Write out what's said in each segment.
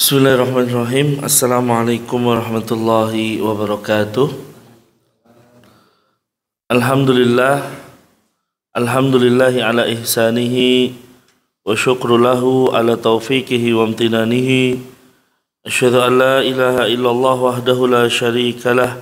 Bismillahirrahmanirrahim. Assalamualaikum warahmatullahi wabarakatuh. Alhamdulillah. Alhamdulillahi ala ihsanihi wa syukru lahu ala taufiqihi wa amtinanihi. Asyhadu an la ilaha illallah wahdahu la syarika lah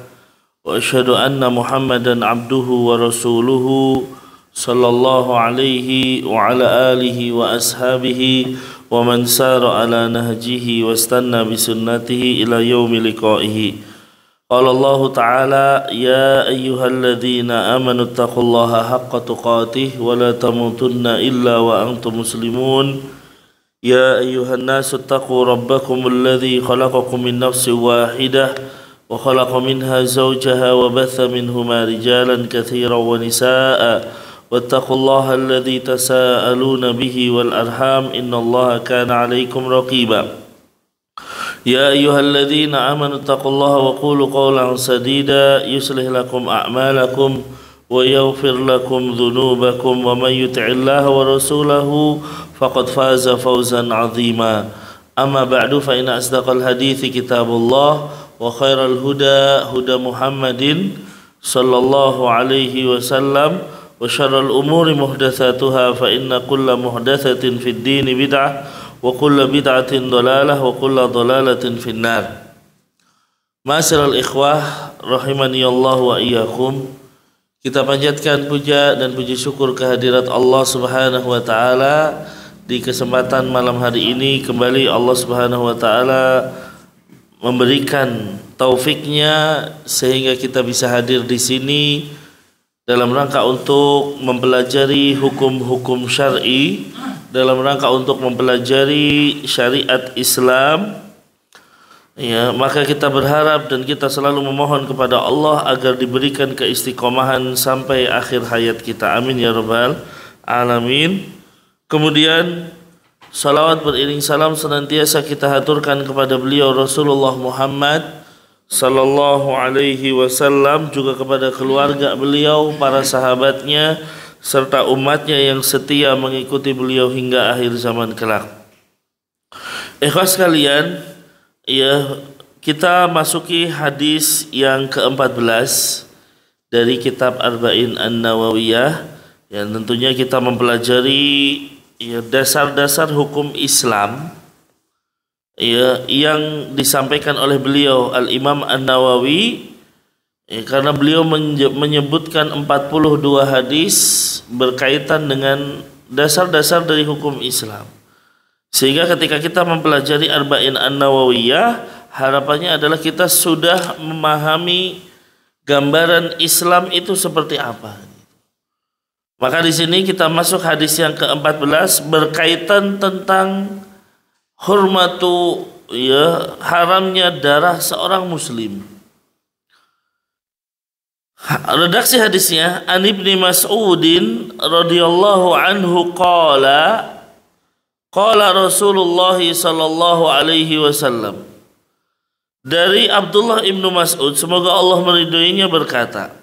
wa asyhadu anna Muhammadan abduhu wa rasuluhu sallallahu alaihi wa ala alihi wa ashabihi wa man sara ala nahjihi wastanna bisunnatihi ila yaumi liqaihi. Qala Allah Ta'ala, ya ayyuhalladzina amanu taqullaha haqqa tuqatih wa la tamutunna illa wa antum muslimun. Ya ayyuhan nasu taqu rabbakum alladzi khalaqakum min nafsin wahidah wa khalaqa minha zawjaha wa batha minhuma rijalan katsiran wa nisaa'a. واتقوا الله الذي تساءلون به والأرحام إن الله كان عليكم رقيبا يا أيها الذين آمنوا اتقوا الله وقولوا قولا سديدا يصلح لكم أعمالكم ويغفر لكم ذنوبكم ومن يطع الله ورسوله فقد فاز فوزا عظيما أما بعد فإن أصدق الحديث كتاب الله وخير الهدى هدى محمد صلى الله عليه وسلم وشر الأمور محدثاتها فإن كل محدثة في الدين بدعة وكل بدعة ضلالة وكل ضلالة في النار. Ma'asyiral ikhwah rahimani Allah wa iyyakum. Kita panjatkan puja dan puji syukur kehadirat Allah Subhanahu wa taala. Di kesempatan malam hari ini kembali Allah Subhanahu wa taala memberikan taufiknya sehingga kita bisa hadir di sini dalam rangka untuk mempelajari hukum-hukum syar'i, dalam rangka untuk mempelajari syariat Islam. Ya, maka kita berharap dan kita selalu memohon kepada Allah agar diberikan keistiqomahan sampai akhir hayat kita. Amin ya rabbal alamin. Kemudian salawat beriring salam senantiasa kita haturkan kepada beliau Rasulullah Muhammad sallallahu alaihi wasallam, juga kepada keluarga beliau, para sahabatnya, serta umatnya yang setia mengikuti beliau hingga akhir zaman kelak. Ikhwas sekalian, ya, kita masuki hadis yang ke-14 dari kitab Arba'in An-Nawawiyah, yang tentunya kita mempelajari ya, dasar-dasar hukum Islam ya, yang disampaikan oleh beliau Al-Imam An-Nawawi ya, karena beliau menyebutkan 42 hadis berkaitan dengan dasar-dasar dari hukum Islam, sehingga ketika kita mempelajari Arba'in An-Nawawiyah, harapannya adalah kita sudah memahami gambaran Islam itu seperti apa. Maka di sini kita masuk hadis yang ke-14 berkaitan tentang hurmatu ya, haramnya darah seorang muslim. Redaksi hadisnya, An Ibni Mas'udin radhiyallahu anhu qala Rasulullah sallallahu alaihi wasallam. Dari Abdullah Ibnu Mas'ud, semoga Allah meridhoinya, berkata,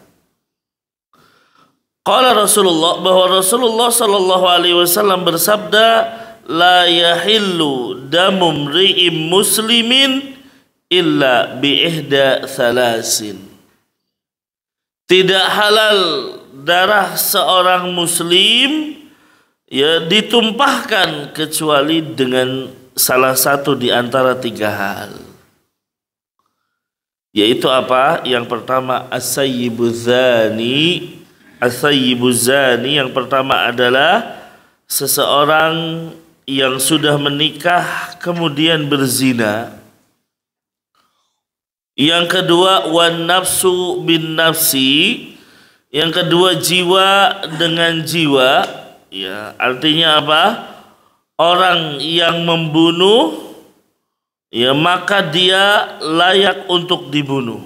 qala Rasulullah, bahwa Rasulullah sallallahu alaihi wasallam bersabda, la yahillu damum ri'im muslimin illa bi ihda thalasin. Tidak halal darah seorang muslim ya ditumpahkan kecuali dengan salah satu di antara 3 hal. Yaitu apa? Yang pertama as-sayyibuz zani. As-sayyibuz zani yang pertama adalah seseorang yang sudah menikah kemudian berzina. Yang kedua wan nafsu bin nafsi. Yang kedua jiwa dengan jiwa. Ya, artinya apa? Orang yang membunuh ya maka dia layak untuk dibunuh.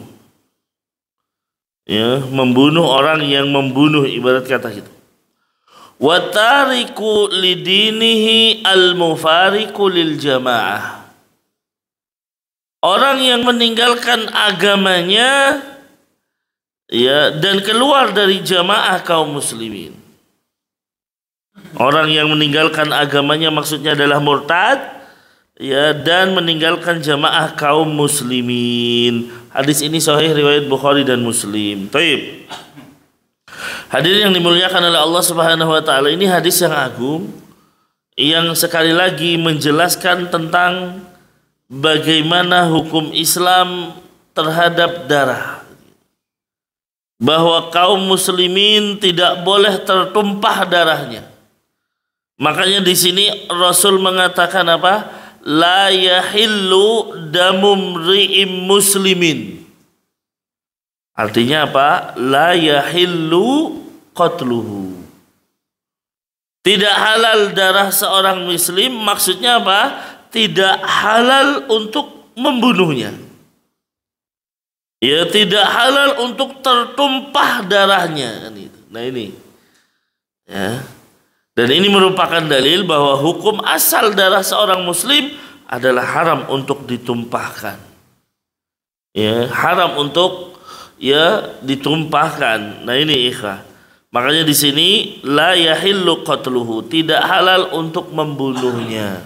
Ya, membunuh orang yang membunuh, ibarat kata gitu. Wa tariku lidinihi al-mufariku lil jamaah. Orang yang meninggalkan agamanya ya dan keluar dari jamaah kaum muslimin. Orang yang meninggalkan agamanya maksudnya adalah murtad ya, dan meninggalkan jamaah kaum muslimin. Hadis ini sahih riwayat Bukhari dan Muslim. Taib. Hadirin yang dimuliakan oleh Allah Subhanahu wa taala, ini hadis yang agung yang sekali lagi menjelaskan tentang bagaimana hukum Islam terhadap darah. Bahwa kaum muslimin tidak boleh tertumpah darahnya. Makanya di sini Rasul mengatakan apa? La yahillu damum ri'im muslimin. Artinya apa? La yahillu qatluhu. Tidak halal darah seorang muslim, maksudnya apa? Tidak halal untuk membunuhnya. Ya, tidak halal untuk tertumpah darahnya. Nah ini, ya. Dan ini merupakan dalil bahwa hukum asal darah seorang muslim adalah haram untuk ditumpahkan. Ya, haram untuk ditumpahkan. Nah ini ikhwah. Makanya di sini la yahillu qatluhu, tidak halal untuk membunuhnya.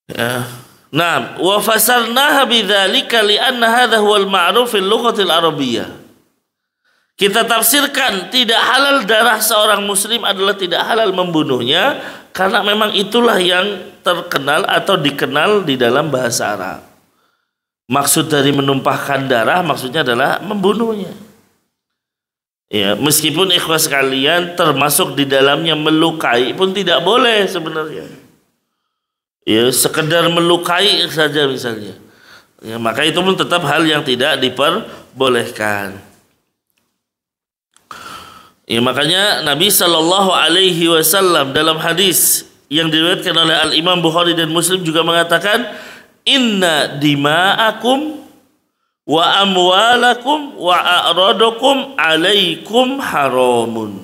Ya. Nah, wa fasarnaha bidzalika li'anna hadha huwal ma'ruf fil lughatil arabiyyah. Kita tafsirkan tidak halal darah seorang muslim adalah tidak halal membunuhnya karena memang itulah yang terkenal atau dikenal di dalam bahasa Arab. Maksud dari menumpahkan darah maksudnya adalah membunuhnya. Ya, meskipun ikhwah sekalian termasuk di dalamnya melukai pun tidak boleh sebenarnya. Ya, sekedar melukai saja misalnya. Ya, maka itu pun tetap hal yang tidak diperbolehkan. Ya, makanya Nabi Shallallahu Alaihi Wasallam dalam hadis yang diriwayatkan oleh Al Imam Bukhari dan Muslim juga mengatakan, Inna dima'akum wa amwalakum wa a'radakum alaikum haramun.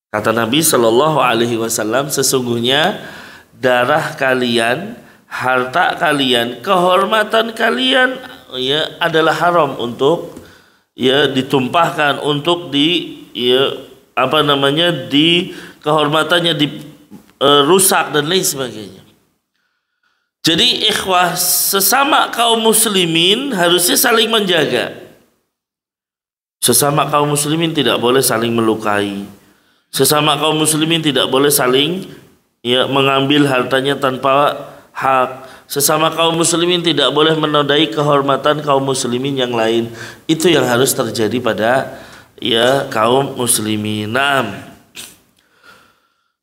Kata Nabi Shallallahu Alaihi Wasallam, sesungguhnya darah kalian, harta kalian, kehormatan kalian adalah haram untuk ditumpahkan, untuk kehormatannya dirusak dan lain sebagainya. Jadi ikhwah, sesama kaum muslimin harusnya saling menjaga. Sesama kaum muslimin tidak boleh saling melukai. Sesama kaum muslimin tidak boleh saling mengambil hartanya tanpa hak. Sesama kaum muslimin tidak boleh menodai kehormatan kaum muslimin yang lain. Itu yang harus terjadi pada kaum muslimin.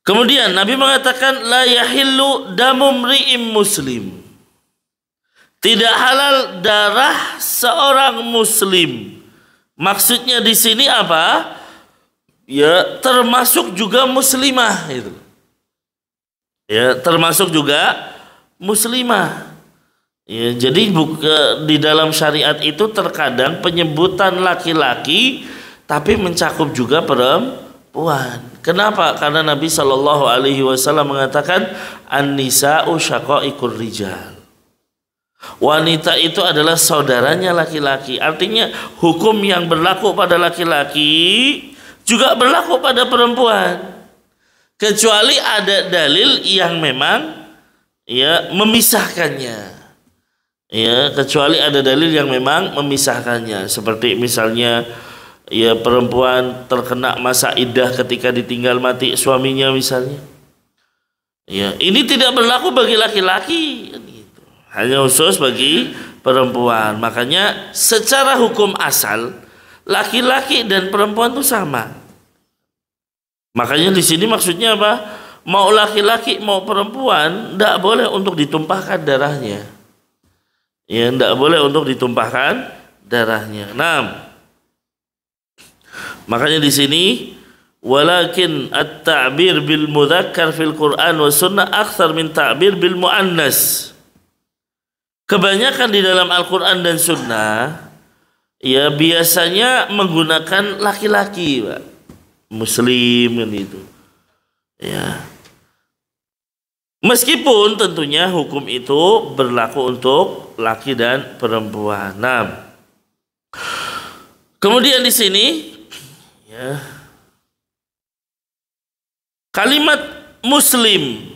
Kemudian Nabi mengatakan la yahillu damum ri'im muslim. Tidak halal darah seorang muslim. Maksudnya di sini apa? Ya, termasuk juga muslimah itu. Ya, termasuk juga muslimah. Ya, jadi di dalam syariat itu terkadang penyebutan laki-laki tapi mencakup juga perempuan. Kenapa? Karena Nabi Shallallahu Alaihi Wasallam mengatakan an-nisa'u syaqaiqur rijal. Wanita itu adalah saudaranya laki-laki. Artinya hukum yang berlaku pada laki-laki juga berlaku pada perempuan. Kecuali ada dalil yang memang memisahkannya. Ya, kecuali ada dalil yang memang memisahkannya. Seperti misalnya perempuan terkena masa iddah ketika ditinggal mati suaminya misalnya. Ya, ini tidak berlaku bagi laki-laki, gitu. Hanya khusus bagi perempuan. Makanya secara hukum asal laki-laki dan perempuan itu sama. Makanya di sini maksudnya apa? Mau laki-laki mau perempuan tidak boleh untuk ditumpahkan darahnya. Ya, tidak boleh untuk ditumpahkan darahnya. Makanya di sini walakin at-ta'bir bil mudzakkar fil Quran wa sunnah akthar min ta'bir bil muannas. Kebanyakan di dalam Al-Qur'an dan sunnah biasanya menggunakan laki-laki, Pak. Muslim kan itu. Ya. Meskipun tentunya hukum itu berlaku untuk laki dan perempuan. Kemudian di sini kalimat muslim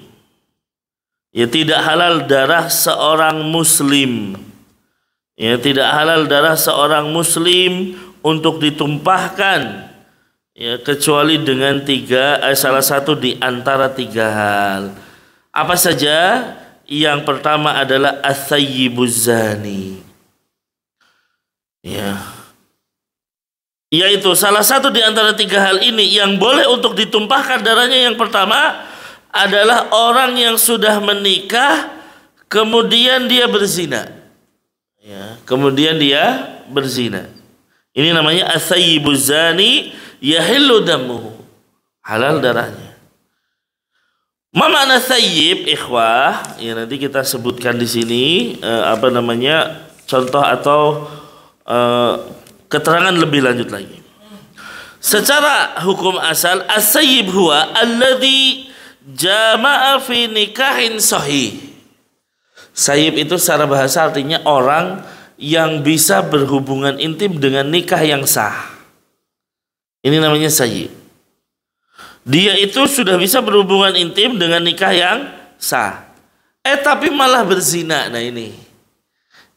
Ya, tidak halal darah seorang muslim. Ya, tidak halal darah seorang muslim untuk ditumpahkan, ya, kecuali dengan salah satu di antara tiga hal. Apa saja? Yang pertama adalah as-sayyibuz zani. Ya. Yaitu salah satu di antara tiga hal ini yang boleh untuk ditumpahkan darahnya. Yang pertama adalah orang yang sudah menikah kemudian dia berzina. Ya, kemudian dia berzina. Ini namanya as-sayyibuz zani yahillu damuhu. Halal darahnya. Ma makna sayyib, ikhwah? Ya, nanti kita sebutkan di sini contoh atau keterangan lebih lanjut lagi. Secara hukum asal, as-sayyib huwa alladhi jama'a fi nikahin sahih. Sayyib itu secara bahasa artinya orang yang bisa berhubungan intim dengan nikah yang sah. Ini namanya sayyib. Dia itu sudah bisa berhubungan intim dengan nikah yang sah. Tapi malah berzina. Nah ini.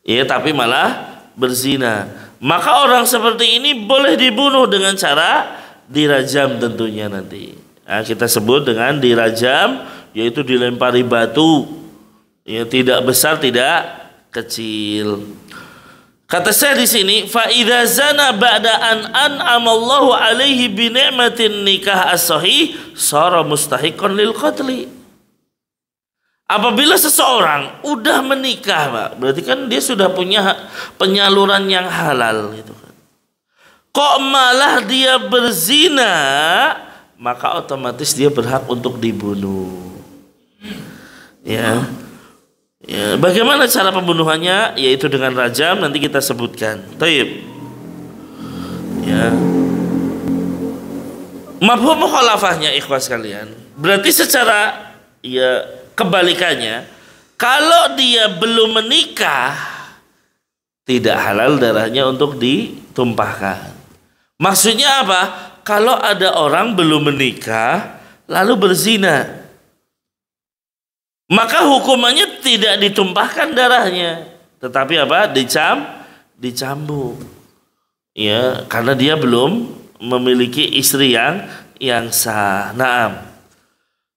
Ya, tapi malah berzina. Maka orang seperti ini boleh dibunuh dengan cara dirajam tentunya nanti. Nah, kita sebut dengan dirajam, yaitu dilempari batu. Ya, tidak besar, tidak kecil. Kata saya di sini, fa idza zana ba'da an an'amallahu alaihi bi ni'matin nikah as-sahih sara mustahiqan lil qatli. Apabila seseorang udah menikah, Pak, berarti kan dia sudah punya penyaluran yang halal gitu kan. Kok malah dia berzina, maka otomatis dia berhak untuk dibunuh. Ya. Ya, bagaimana cara pembunuhannya? Yaitu dengan rajam, nanti kita sebutkan. Taib. Ya. Mafhum mukhalafahnya, ikhwah sekalian. Berarti secara kebalikannya, kalau dia belum menikah, tidak halal darahnya untuk ditumpahkan. Maksudnya apa? Kalau ada orang belum menikah lalu berzina, maka hukumannya tidak ditumpahkan darahnya, tetapi apa? Dicambuk. Ya, karena dia belum memiliki istri yang sah. Naam.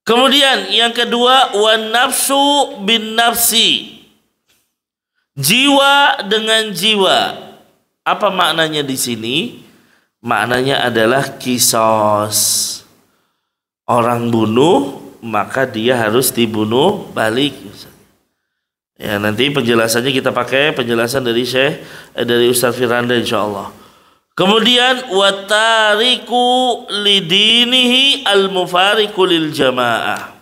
Kemudian yang kedua, wan nafsu bin nafsi. Jiwa dengan jiwa. Apa maknanya di sini? Maknanya adalah kisos. Orang bunuh, maka dia harus dibunuh balik. Ya, nanti penjelasannya kita pakai penjelasan dari Ustaz Firanda insyaallah. Kemudian watariku lidinihi al-mufariqu lil jamaah.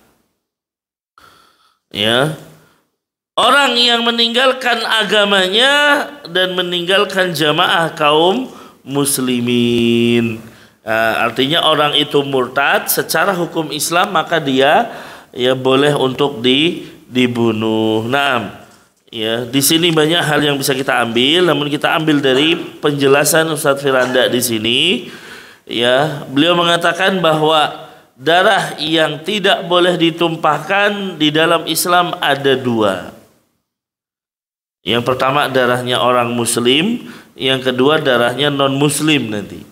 Ya. Orang yang meninggalkan agamanya dan meninggalkan jamaah kaum muslimin. Artinya orang itu murtad secara hukum Islam, maka dia boleh untuk dibunuh. Naam. Ya, di sini banyak hal yang bisa kita ambil, namun kita ambil dari penjelasan Ustaz Firanda di sini. Ya, beliau mengatakan bahwa darah yang tidak boleh ditumpahkan di dalam Islam ada dua. Yang pertama darahnya orang muslim, yang kedua darahnya non muslim nanti.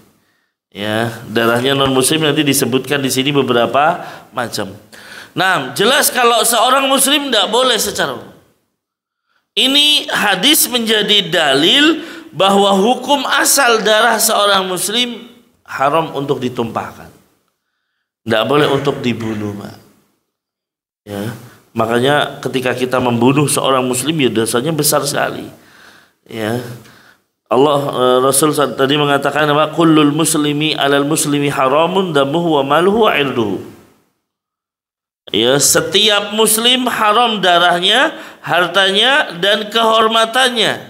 Ya, darahnya non muslim nanti disebutkan di sini beberapa macam. Nah, jelas kalau seorang muslim tidak boleh secara umum. Ini hadis menjadi dalil bahwa hukum asal darah seorang muslim haram untuk ditumpahkan. Tidak boleh untuk dibunuh, Pak. Ya. Makanya ketika kita membunuh seorang muslim, ya dosanya besar sekali. Ya. Rasul tadi mengatakan apa? Kullul muslimi 'alal muslimi haramun damuhu wa maluhu wa 'irduhu. Ya, setiap muslim haram darahnya, hartanya dan kehormatannya.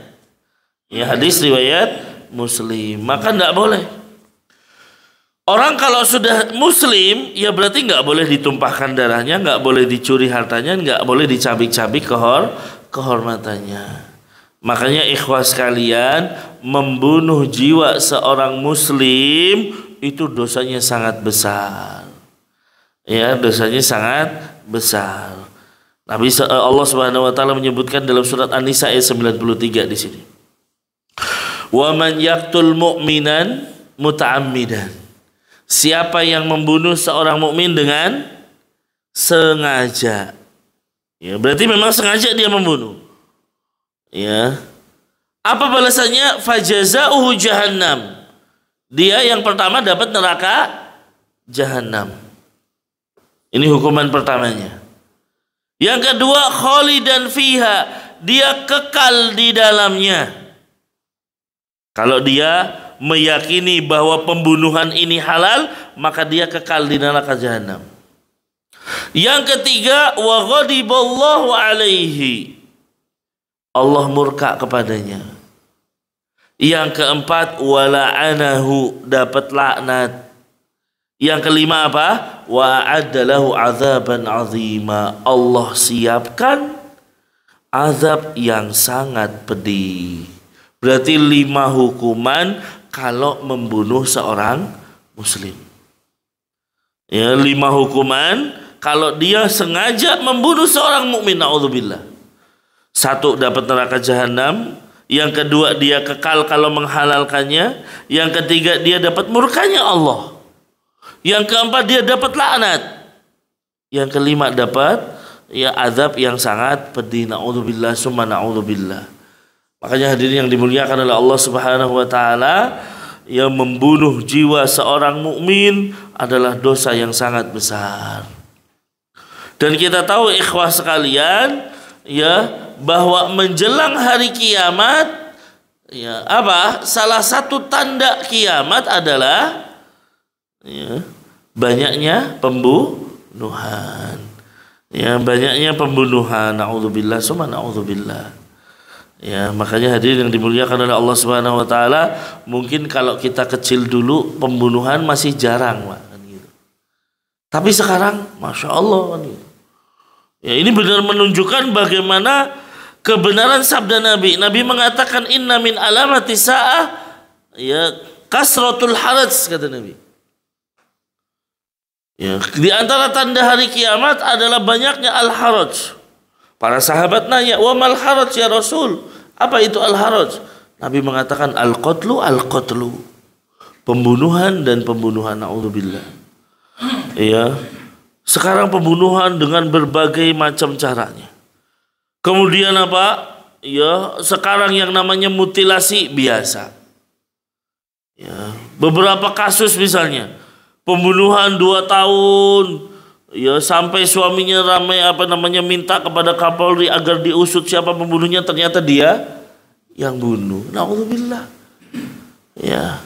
Ya, hadis riwayat Muslim. Maka tidak boleh. Orang kalau sudah muslim, ya berarti nggak boleh ditumpahkan darahnya, nggak boleh dicuri hartanya, nggak boleh dicabik-cabik kehormatannya. Makanya ikhwah sekalian, membunuh jiwa seorang muslim itu dosanya sangat besar. Ya, dosanya sangat besar. Allah Subhanahu wa taala menyebutkan dalam surat An-Nisa ayat 93 di sini. Wa man yaqtul mu'minan muta'ammidan. Siapa yang membunuh seorang mukmin dengan sengaja. Ya, berarti memang sengaja dia membunuh. Ya. Apa balasannya? Fajazauhu jahannam. Dia yang pertama dapat neraka Jahannam. Ini hukuman pertamanya. Yang kedua, khalidan fiha, dia kekal di dalamnya. Kalau dia meyakini bahwa pembunuhan ini halal, maka dia kekal di neraka Jahannam. Yang ketiga, wa ghadiballahu alaihi, Allah murka kepadanya. Yang keempat, wala'anahu, dapat laknat. Yang kelima apa? Wa a'addalahu azaban azima, Allah siapkan azab yang sangat pedih. Berarti 5 hukuman kalau membunuh seorang muslim. Ya, 5 hukuman kalau dia sengaja membunuh seorang mukmin, naudzubillah. 1, dapat neraka Jahannam. Yang kedua, dia kekal kalau menghalalkannya. Yang ketiga, dia dapat murkanya Allah. Yang keempat, dia dapat laknat. Yang kelima, dapat azab yang sangat pedih. Naudzubillah summa naudzubillah. Makanya hadirin yang dimuliakan oleh Allah Subhanahu wa taala, yang membunuh jiwa seorang mukmin adalah dosa yang sangat besar. Dan kita tahu ikhwah sekalian, ya, bahwa menjelang hari kiamat, ya, salah satu tanda kiamat adalah, ya, banyaknya pembunuhan. Ya, banyaknya pembunuhan. Naudzubillah summa naudzubillah. Ya, makanya hadirin yang dimuliakan oleh Allah Subhanahu wa taala, mungkin kalau kita kecil dulu pembunuhan masih jarang, Pak, kan gitu. Tapi sekarang Masya Allah, kan gitu. Ya, ini benar menunjukkan bagaimana kebenaran sabda Nabi. Nabi mengatakan inna min alamati sa'ah, ya, kasratul haraj, kata Nabi. Ya, di antara tanda hari kiamat adalah banyaknya al-haraj. Para sahabat nanya, "Wa mal haraj ya Rasul?" Apa itu al-haraj? Nabi mengatakan al-qatlu al-qatlu. Pembunuhan dan pembunuhan, naudzubillah. Ya. Sekarang pembunuhan dengan berbagai macam caranya. Kemudian apa? Ya, sekarang yang namanya mutilasi biasa. Ya, beberapa kasus misalnya pembunuhan 2 tahun, ya, sampai suaminya ramai minta kepada Kapolri agar diusut siapa pembunuhnya, ternyata dia yang bunuh. Naudzubillah. Ya.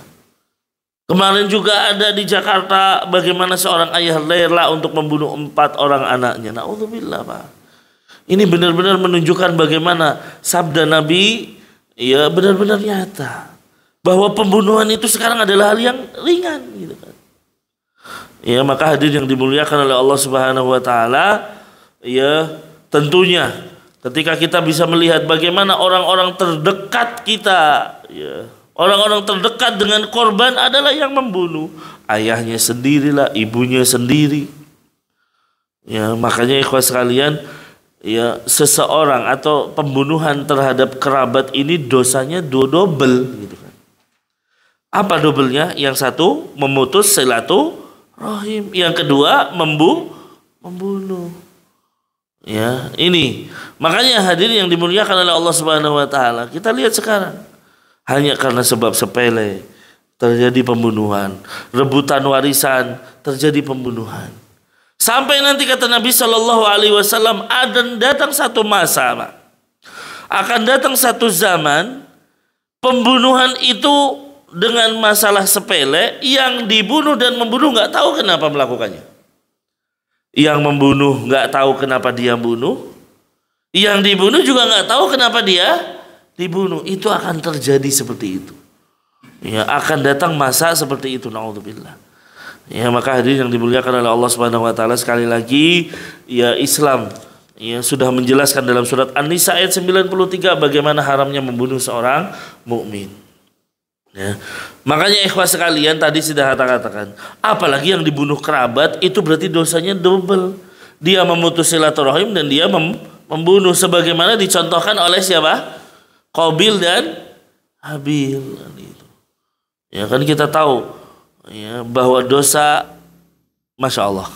Kemarin juga ada di Jakarta bagaimana seorang ayah rela untuk membunuh 4 orang anaknya. Naudzubillah, Pak. Ini benar-benar menunjukkan bagaimana sabda Nabi, ya, benar-benar nyata bahwa pembunuhan itu sekarang adalah hal yang ringan, gitu kan. Ya, maka hadirin yang dimuliakan oleh Allah Subhanahu wa taala, ya, tentunya ketika kita bisa melihat bagaimana orang-orang terdekat kita, ya, orang-orang terdekat dengan korban adalah yang membunuh. Ayahnya sendirilah, ibunya sendiri. Ya, makanya ikhwah sekalian, ya, seseorang atau pembunuhan terhadap kerabat ini dosanya double, gitu kan. Apa dobelnya? Yang satu memutus silaturahim, yang kedua membunuh. Ya, ini makanya hadirin yang dimuliakan oleh Allah Subhanahu wa taala, kita lihat sekarang hanya karena sebab sepele terjadi pembunuhan, rebutan warisan terjadi pembunuhan. Sampai nanti kata Nabi Shallallahu alaihi wasallam, akan datang satu masa, Pak. Akan datang satu zaman pembunuhan itu dengan masalah sepele, yang dibunuh dan membunuh nggak tahu kenapa melakukannya. Yang membunuh nggak tahu kenapa dia bunuh, yang dibunuh juga nggak tahu kenapa dia dibunuh. Itu akan terjadi seperti itu. Ya, akan datang masa seperti itu, naudzubillah. Ya, maka hadirin yang dimuliakan oleh Allah Subhanahu wa taala, sekali lagi, ya, Islam, ya, sudah menjelaskan dalam surat An-Nisa ayat 93 bagaimana haramnya membunuh seorang mukmin. Ya. Makanya ikhwah sekalian tadi sudah katakan, apalagi yang dibunuh kerabat itu berarti dosanya double. Dia memutus silaturahim dan dia membunuh sebagaimana dicontohkan oleh siapa? Qabil dan Habil. Ya kan kita tahu ya bahwa dosa, Masya Allah.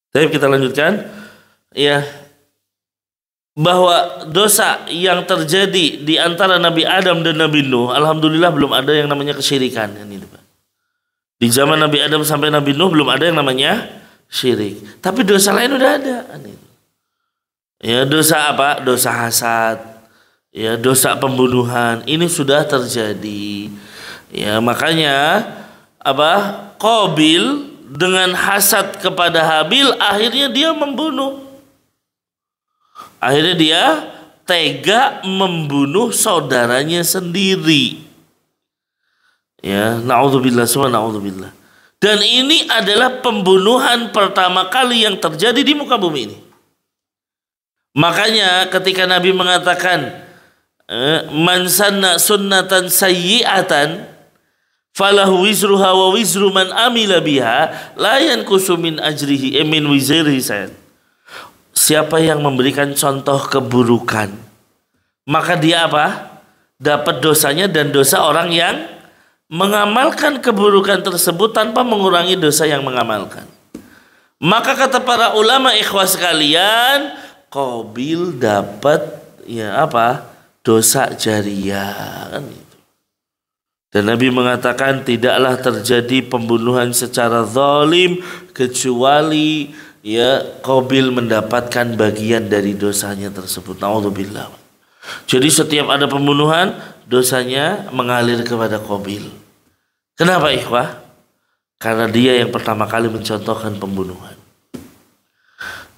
Baik, kita lanjutkan. Ya, bahwa dosa yang terjadi di antara Nabi Adam dan Nabi Nuh, alhamdulillah belum ada yang namanya kesyirikan. Di zaman Nabi Adam sampai Nabi Nuh belum ada yang namanya syirik. Tapi dosa lain udah ada. Ya, dosa apa? Dosa hasad. Ya, dosa pembunuhan. Ini sudah terjadi. Ya, makanya apa? Qabil dengan hasad kepada Habil, akhirnya dia membunuh. Akhirnya dia tega membunuh saudaranya sendiri. Ya, naudzubillah, naudzubillah. Dan ini adalah pembunuhan pertama kali yang terjadi di muka bumi ini. Makanya ketika Nabi mengatakan man sanna sunnatan sayyi'atan falahu wizruha wa wizru man amila biha la yanqusu min ajrihi min wizrihi sayad. Siapa yang memberikan contoh keburukan, maka dia apa? Dapat dosanya dan dosa orang yang mengamalkan keburukan tersebut tanpa mengurangi dosa yang mengamalkan. Maka kata para ulama ikhwas sekalian, Qabil dapat ya apa? Dosa jariyah kan itu. Dan Nabi mengatakan tidaklah terjadi pembunuhan secara zalim kecuali ya Qabil mendapatkan bagian dari dosanya tersebut. Naudzubillah. Jadi setiap ada pembunuhan, dosanya mengalir kepada Qabil. Kenapa ikhwah? Karena dia yang pertama kali mencontohkan pembunuhan.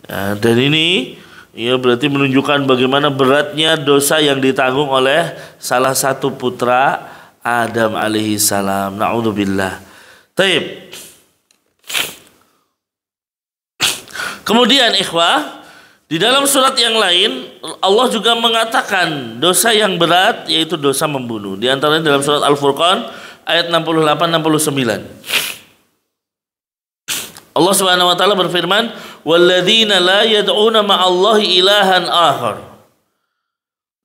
Ya, dan ini ya berarti menunjukkan bagaimana beratnya dosa yang ditanggung oleh salah satu putra Adam alaihi salam. Na'udzubillah. Taib. Kemudian ikhwah, di dalam surat yang lain Allah juga mengatakan dosa yang berat yaitu dosa membunuh. Di antaranya dalam surat Al-Furqan ayat 68-69. Allah Subhanahu wa taala berfirman, "Walladzina la yad'una ma'allahi ilahan akhar."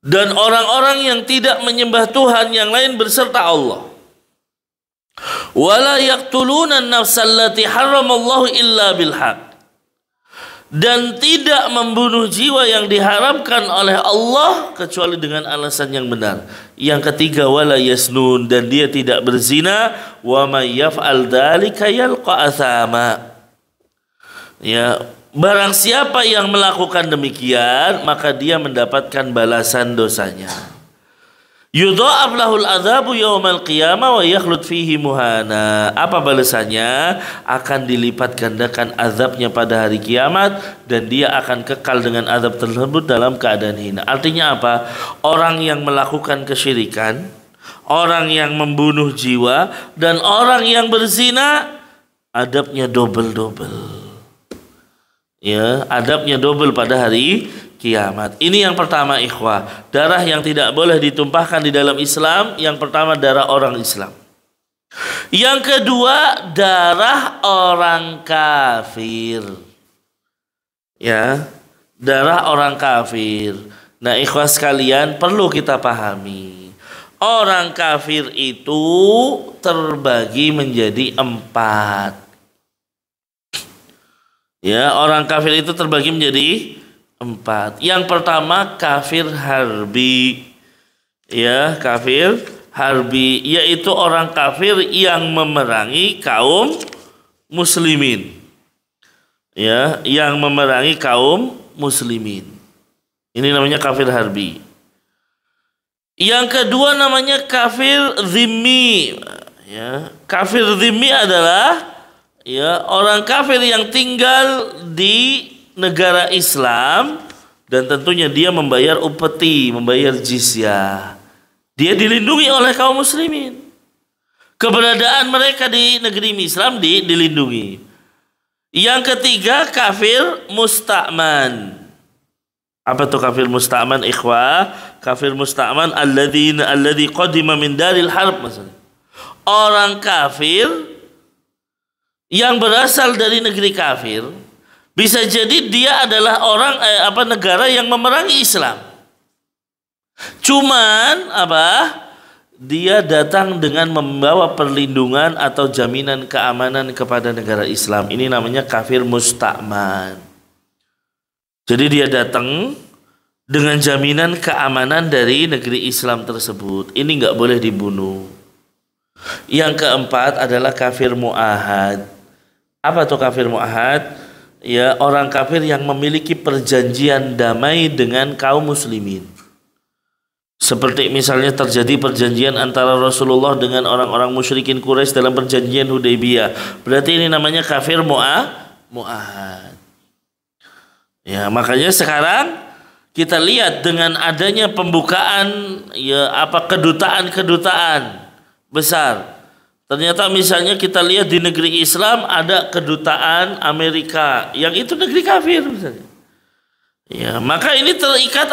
Dan orang-orang yang tidak menyembah Tuhan yang lain berserta Allah. Wala yaqtuluna an-nafsal lati harramallahu illa bil haq. Dan tidak membunuh jiwa yang diharamkan oleh Allah kecuali dengan alasan yang benar. Yang ketiga, wala yasnun, dan dia tidak berzina. Wa may yaf'al dzalika yalqa athama. Ya, barang siapa yang melakukan demikian, maka dia mendapatkan balasan dosanya. Yudha'af lahul adzabu yaumal qiyamah wa yakhlud fihi muhana. Apa balasannya? Akan dilipat gandakan azabnya pada hari kiamat dan dia akan kekal dengan azab tersebut dalam keadaan hina. Artinya apa? Orang yang melakukan kesyirikan, orang yang membunuh jiwa, dan orang yang berzina, adabnya double-double. Ya, adabnya double pada hari kiamat. Ini yang pertama ikhwah. Darah yang tidak boleh ditumpahkan di dalam Islam. Yang pertama darah orang Islam. Yang kedua darah orang kafir. Ya, darah orang kafir. Nah ikhwah sekalian, perlu kita pahami. Orang kafir itu terbagi menjadi 4. Ya, orang kafir itu terbagi menjadi 4. Yang pertama kafir harbi. Ya, kafir harbi yaitu orang kafir yang memerangi kaum muslimin. Ya, yang memerangi kaum muslimin. Ini namanya kafir harbi. Yang kedua namanya kafir zimmi. Ya, kafir zimmi adalah ya orang kafir yang tinggal di negara Islam dan tentunya dia membayar upeti, membayar jizyah. Dia dilindungi oleh kaum muslimin. Keberadaan mereka di negeri Islam dilindungi. Yang ketiga kafir musta'man. Apa tuh kafir musta'man, ikhwah? Kafir musta'man alladzi qadima min daril harb maksudnya. Orang kafir yang berasal dari negeri kafir, bisa jadi dia adalah orang negara yang memerangi Islam. Cuman dia datang dengan membawa perlindungan atau jaminan keamanan kepada negara Islam. Ini namanya kafir musta'man. Jadi dia datang dengan jaminan keamanan dari negeri Islam tersebut. Ini nggak boleh dibunuh. Yang keempat adalah kafir mu'ahad. Apa tuh kafir mu'ahad? Ya, orang kafir yang memiliki perjanjian damai dengan kaum muslimin. Seperti misalnya terjadi perjanjian antara Rasulullah dengan orang-orang musyrikin Quraisy dalam perjanjian Hudaybiyah. Berarti ini namanya kafir mu'ahad. Ya, makanya sekarang kita lihat dengan adanya pembukaan kedutaan besar. Ternyata misalnya kita lihat di negeri Islam ada kedutaan Amerika yang itu negeri kafir misalnya. Ya, maka ini terikat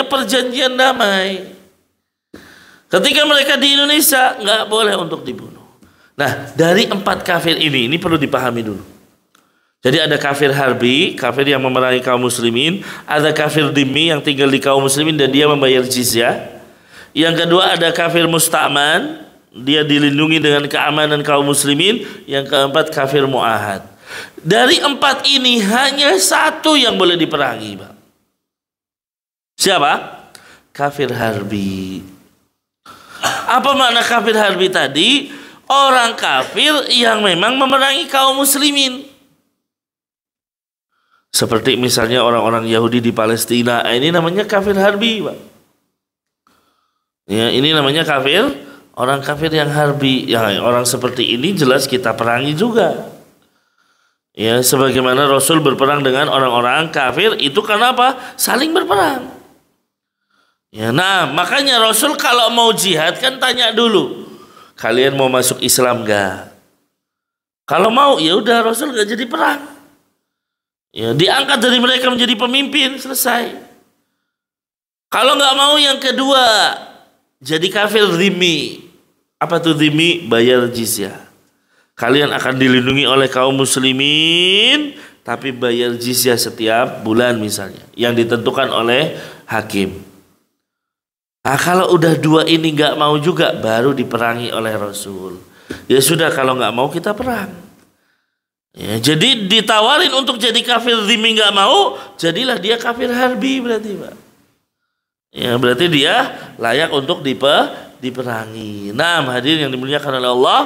perjanjian damai. Ketika mereka di Indonesia nggak boleh untuk dibunuh. Nah, dari 4 kafir ini perlu dipahami dulu. Jadi ada kafir harbi, kafir yang memerangi kaum muslimin, ada kafir dhimmi yang tinggal di kaum muslimin dan dia membayar jizyah. Yang kedua ada kafir musta'man, dia dilindungi dengan keamanan kaum muslimin. Yang keempat kafir mu'ahad. Dari 4 ini hanya 1 yang boleh diperangi, Pak. Siapa? Kafir harbi. Apa makna kafir harbi tadi? Orang kafir yang memang memerangi kaum muslimin. Seperti misalnya orang-orang Yahudi di Palestina, ini namanya kafir harbi, Pak. Ya, ini namanya kafir, orang kafir yang harbi. Ya, orang seperti ini jelas kita perangi juga. Ya, sebagaimana Rasul berperang dengan orang-orang kafir itu karena apa? Saling berperang. Ya, nah, makanya Rasul kalau mau jihad kan tanya dulu, kalian mau masuk Islam gak? Kalau mau, ya udah Rasul gak jadi perang. Ya, diangkat dari mereka menjadi pemimpin, selesai. Kalau nggak mau, yang kedua jadi kafir dhimmi. Apa tuh dhimmi? Bayar jizyah. Kalian akan dilindungi oleh kaum muslimin, tapi bayar jizyah setiap bulan misalnya, yang ditentukan oleh hakim. Nah, kalau udah 2 ini nggak mau juga, baru diperangi oleh Rasul. Ya sudah, kalau nggak mau kita perang. Ya, jadi ditawarin untuk jadi kafir dhimmi nggak mau, jadilah dia kafir harbi berarti, Pak. Ya, berarti dia layak untuk diperangi. Nah, hadirin yang dimuliakan oleh Allah,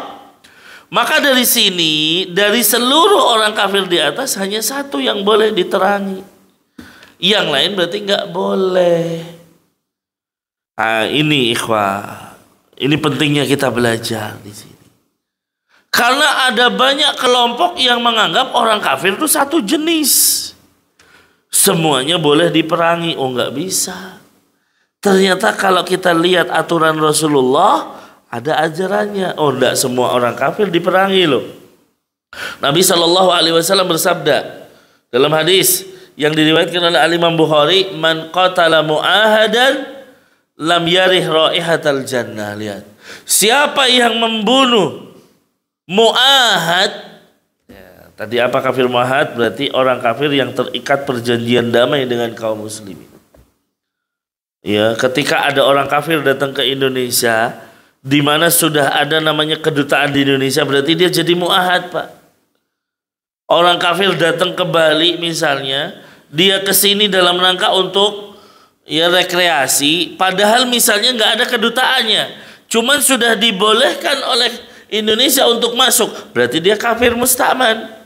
maka dari sini, dari seluruh orang kafir di atas hanya 1 yang boleh diterangi. Yang lain berarti nggak boleh. Nah, ini ikhwah, ini pentingnya kita belajar di sini. Karena ada banyak kelompok yang menganggap orang kafir itu satu jenis. Semuanya boleh diperangi. Oh, nggak bisa. Ternyata kalau kita lihat aturan Rasulullah, ada ajarannya. Oh, enggak semua orang kafir diperangi loh. Nabi SAW bersabda dalam hadis yang diriwayatkan oleh Al-Imam Bukhari, "Man qatala mu'ahadan lam yarih raihatal jannah." Lihat. Siapa yang membunuh mu'ahad, ya, tadi apa kafir mu'ahad? Berarti orang kafir yang terikat perjanjian damai dengan kaum muslimin. Ya, ketika ada orang kafir datang ke Indonesia, di mana sudah ada namanya kedutaan di Indonesia, berarti dia jadi mu'ahad, Pak. Orang kafir datang ke Bali misalnya, dia ke sini dalam rangka untuk ya rekreasi, padahal misalnya nggak ada kedutaannya, cuman sudah dibolehkan oleh Indonesia untuk masuk, berarti dia kafir musta'man.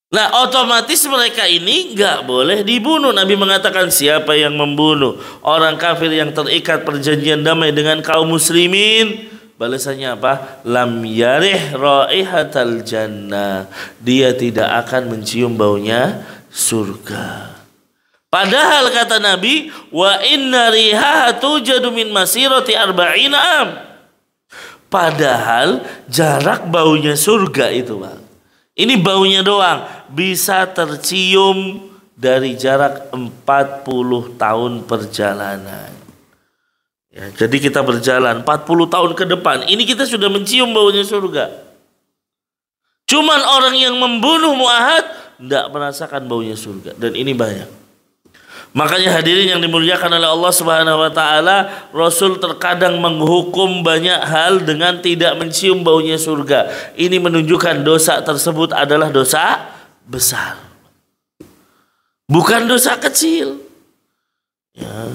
Nah, otomatis mereka ini nggak boleh dibunuh. Nabi mengatakan siapa yang membunuh orang kafir yang terikat perjanjian damai dengan kaum muslimin, balasannya apa? Lam yarih raihatal jannah. Dia tidak akan mencium baunya surga. Padahal kata Nabi, wa inna rihaha tujadu min masirati arba'ina am. Padahal jarak baunya surga itu, Bang, Ini baunya doang bisa tercium dari jarak 40 tahun perjalanan. Ya, jadi kita berjalan 40 tahun ke depan, ini kita sudah mencium baunya surga. Cuman orang yang membunuh mu'ahad tidak merasakan baunya surga, dan ini banyak. Makanya hadirin yang dimuliakan oleh Allah Subhanahu wa taala, Rasul terkadang menghukum banyak hal dengan tidak mencium baunya surga. Ini menunjukkan dosa tersebut adalah dosa besar, bukan dosa kecil. Ya.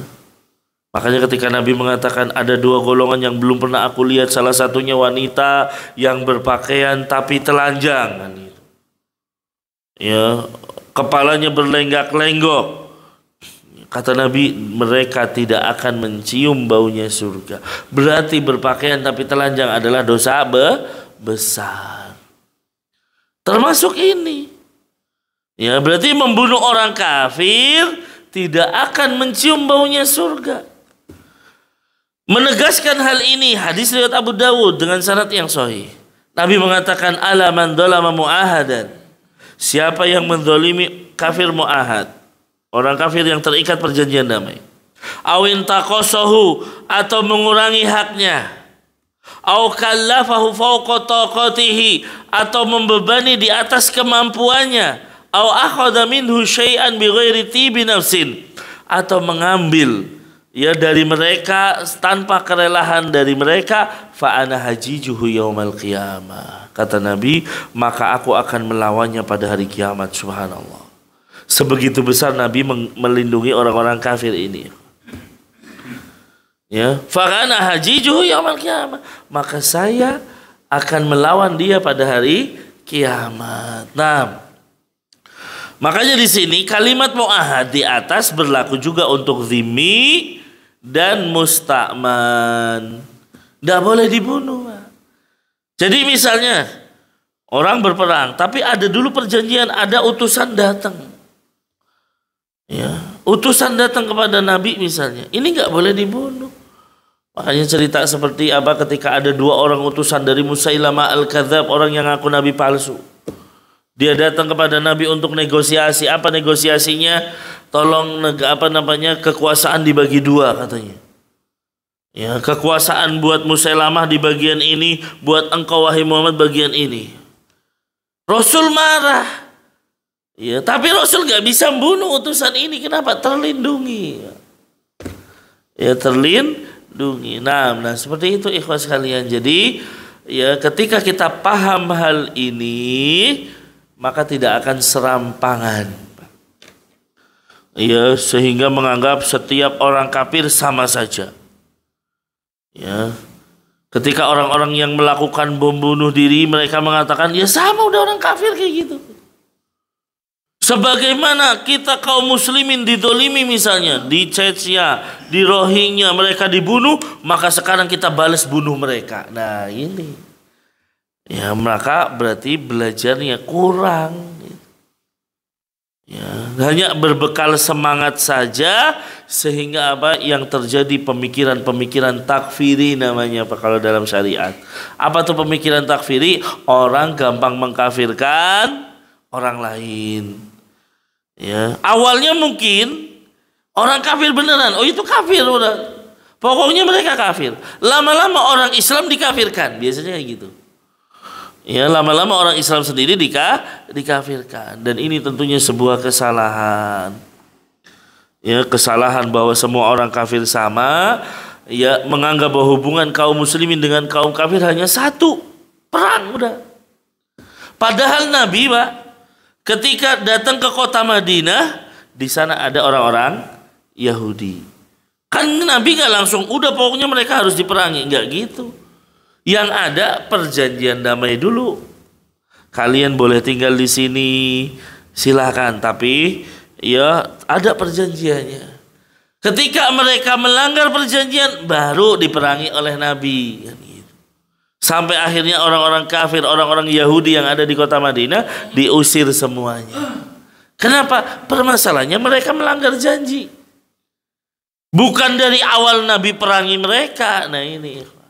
Makanya ketika Nabi mengatakan ada dua golongan yang belum pernah aku lihat, salah satunya wanita yang berpakaian tapi telanjang, ya, kepalanya berlenggak-lenggok. Kata Nabi, mereka tidak akan mencium baunya surga. Berarti berpakaian tapi telanjang adalah dosa besar. Termasuk ini. Ya, berarti membunuh orang kafir tidak akan mencium baunya surga. Menegaskan hal ini, hadis riwayat Abu Dawud dengan sanad yang sahih. Nabi mengatakan, ala man dzalama mu'ahadan. Siapa yang menzalimi kafir mu'ahad, orang kafir yang terikat perjanjian damai, awin taqasahu, atau mengurangi haknya, au kallafahu fawqa taqatihi, atau membebani di atas kemampuannya, au akhadha minhu syai'an bighairi tibi nafsin, atau mengambil ya dari mereka tanpa kerelahan dari mereka, fa ana hajijuhu yaumal qiyamah. Kata Nabi, maka aku akan melawannya pada hari kiamat. Subhanallah. Sebegitu besar Nabi melindungi orang-orang kafir ini. Ya, fa ana hajijuhu yaumal qiyamah. Maka saya akan melawan dia pada hari kiamat. Nah, makanya di sini kalimat mu'ahad di atas berlaku juga untuk zimmi dan musta'man. Tidak boleh dibunuh. Jadi misalnya orang berperang, tapi ada dulu perjanjian, ada utusan datang. Ya, utusan datang kepada Nabi misalnya, ini nggak boleh dibunuh. Makanya cerita seperti apa ketika ada dua orang utusan dari Musailamah al-Kadzab, orang yang ngaku Nabi palsu. Dia datang kepada Nabi untuk negosiasi. Apa negosiasinya? Tolong kekuasaan dibagi dua katanya. Ya, kekuasaan buat Musailamah di bagian ini, buat engkau wahai Muhammad bagian ini. Rasul marah. Ya, tapi Rasul gak bisa membunuh utusan ini. Kenapa? Terlindungi. Ya, terlindungi. Nah, seperti itu ikhwas sekalian. Jadi, ya ketika kita paham hal ini, maka tidak akan serampangan. Ya, sehingga menganggap setiap orang kafir sama saja. Ya. Ketika orang-orang yang melakukan bom bunuh diri, mereka mengatakan, ya sama udah orang kafir kayak gitu. Sebagaimana kita kaum muslimin didolimi misalnya di Chechnya, di Rohingya, mereka dibunuh, maka sekarang kita balas bunuh mereka. Nah ini, ya maka berarti belajarnya kurang. Ya, hanya berbekal semangat saja sehingga apa yang terjadi pemikiran-pemikiran takfiri namanya kalau dalam syariat. Apa tuh pemikiran takfiri? Orang gampang mengkafirkan orang lain. Ya, awalnya mungkin orang kafir beneran. Oh itu kafir udah. Pokoknya mereka kafir. Lama-lama orang Islam dikafirkan. Biasanya kayak gitu. Ya, lama-lama orang Islam sendiri dikafirkan. Dan ini tentunya sebuah kesalahan. Ya, kesalahan bahwa semua orang kafir sama. Ya, menganggap bahwa hubungan kaum muslimin dengan kaum kafir hanya satu. Perang udah. Padahal Nabi, Pak, ketika datang ke kota Madinah, di sana ada orang-orang Yahudi. Kan Nabi nggak langsung, udah pokoknya mereka harus diperangi, nggak gitu. Yang ada perjanjian damai dulu. Kalian boleh tinggal di sini, silakan. Tapi ya ada perjanjiannya. Ketika mereka melanggar perjanjian, baru diperangi oleh Nabi. Sampai akhirnya orang-orang kafir, orang-orang Yahudi yang ada di kota Madinah diusir semuanya. Kenapa? Permasalahannya mereka melanggar janji. Bukan dari awal Nabi perangi mereka. Nah ini.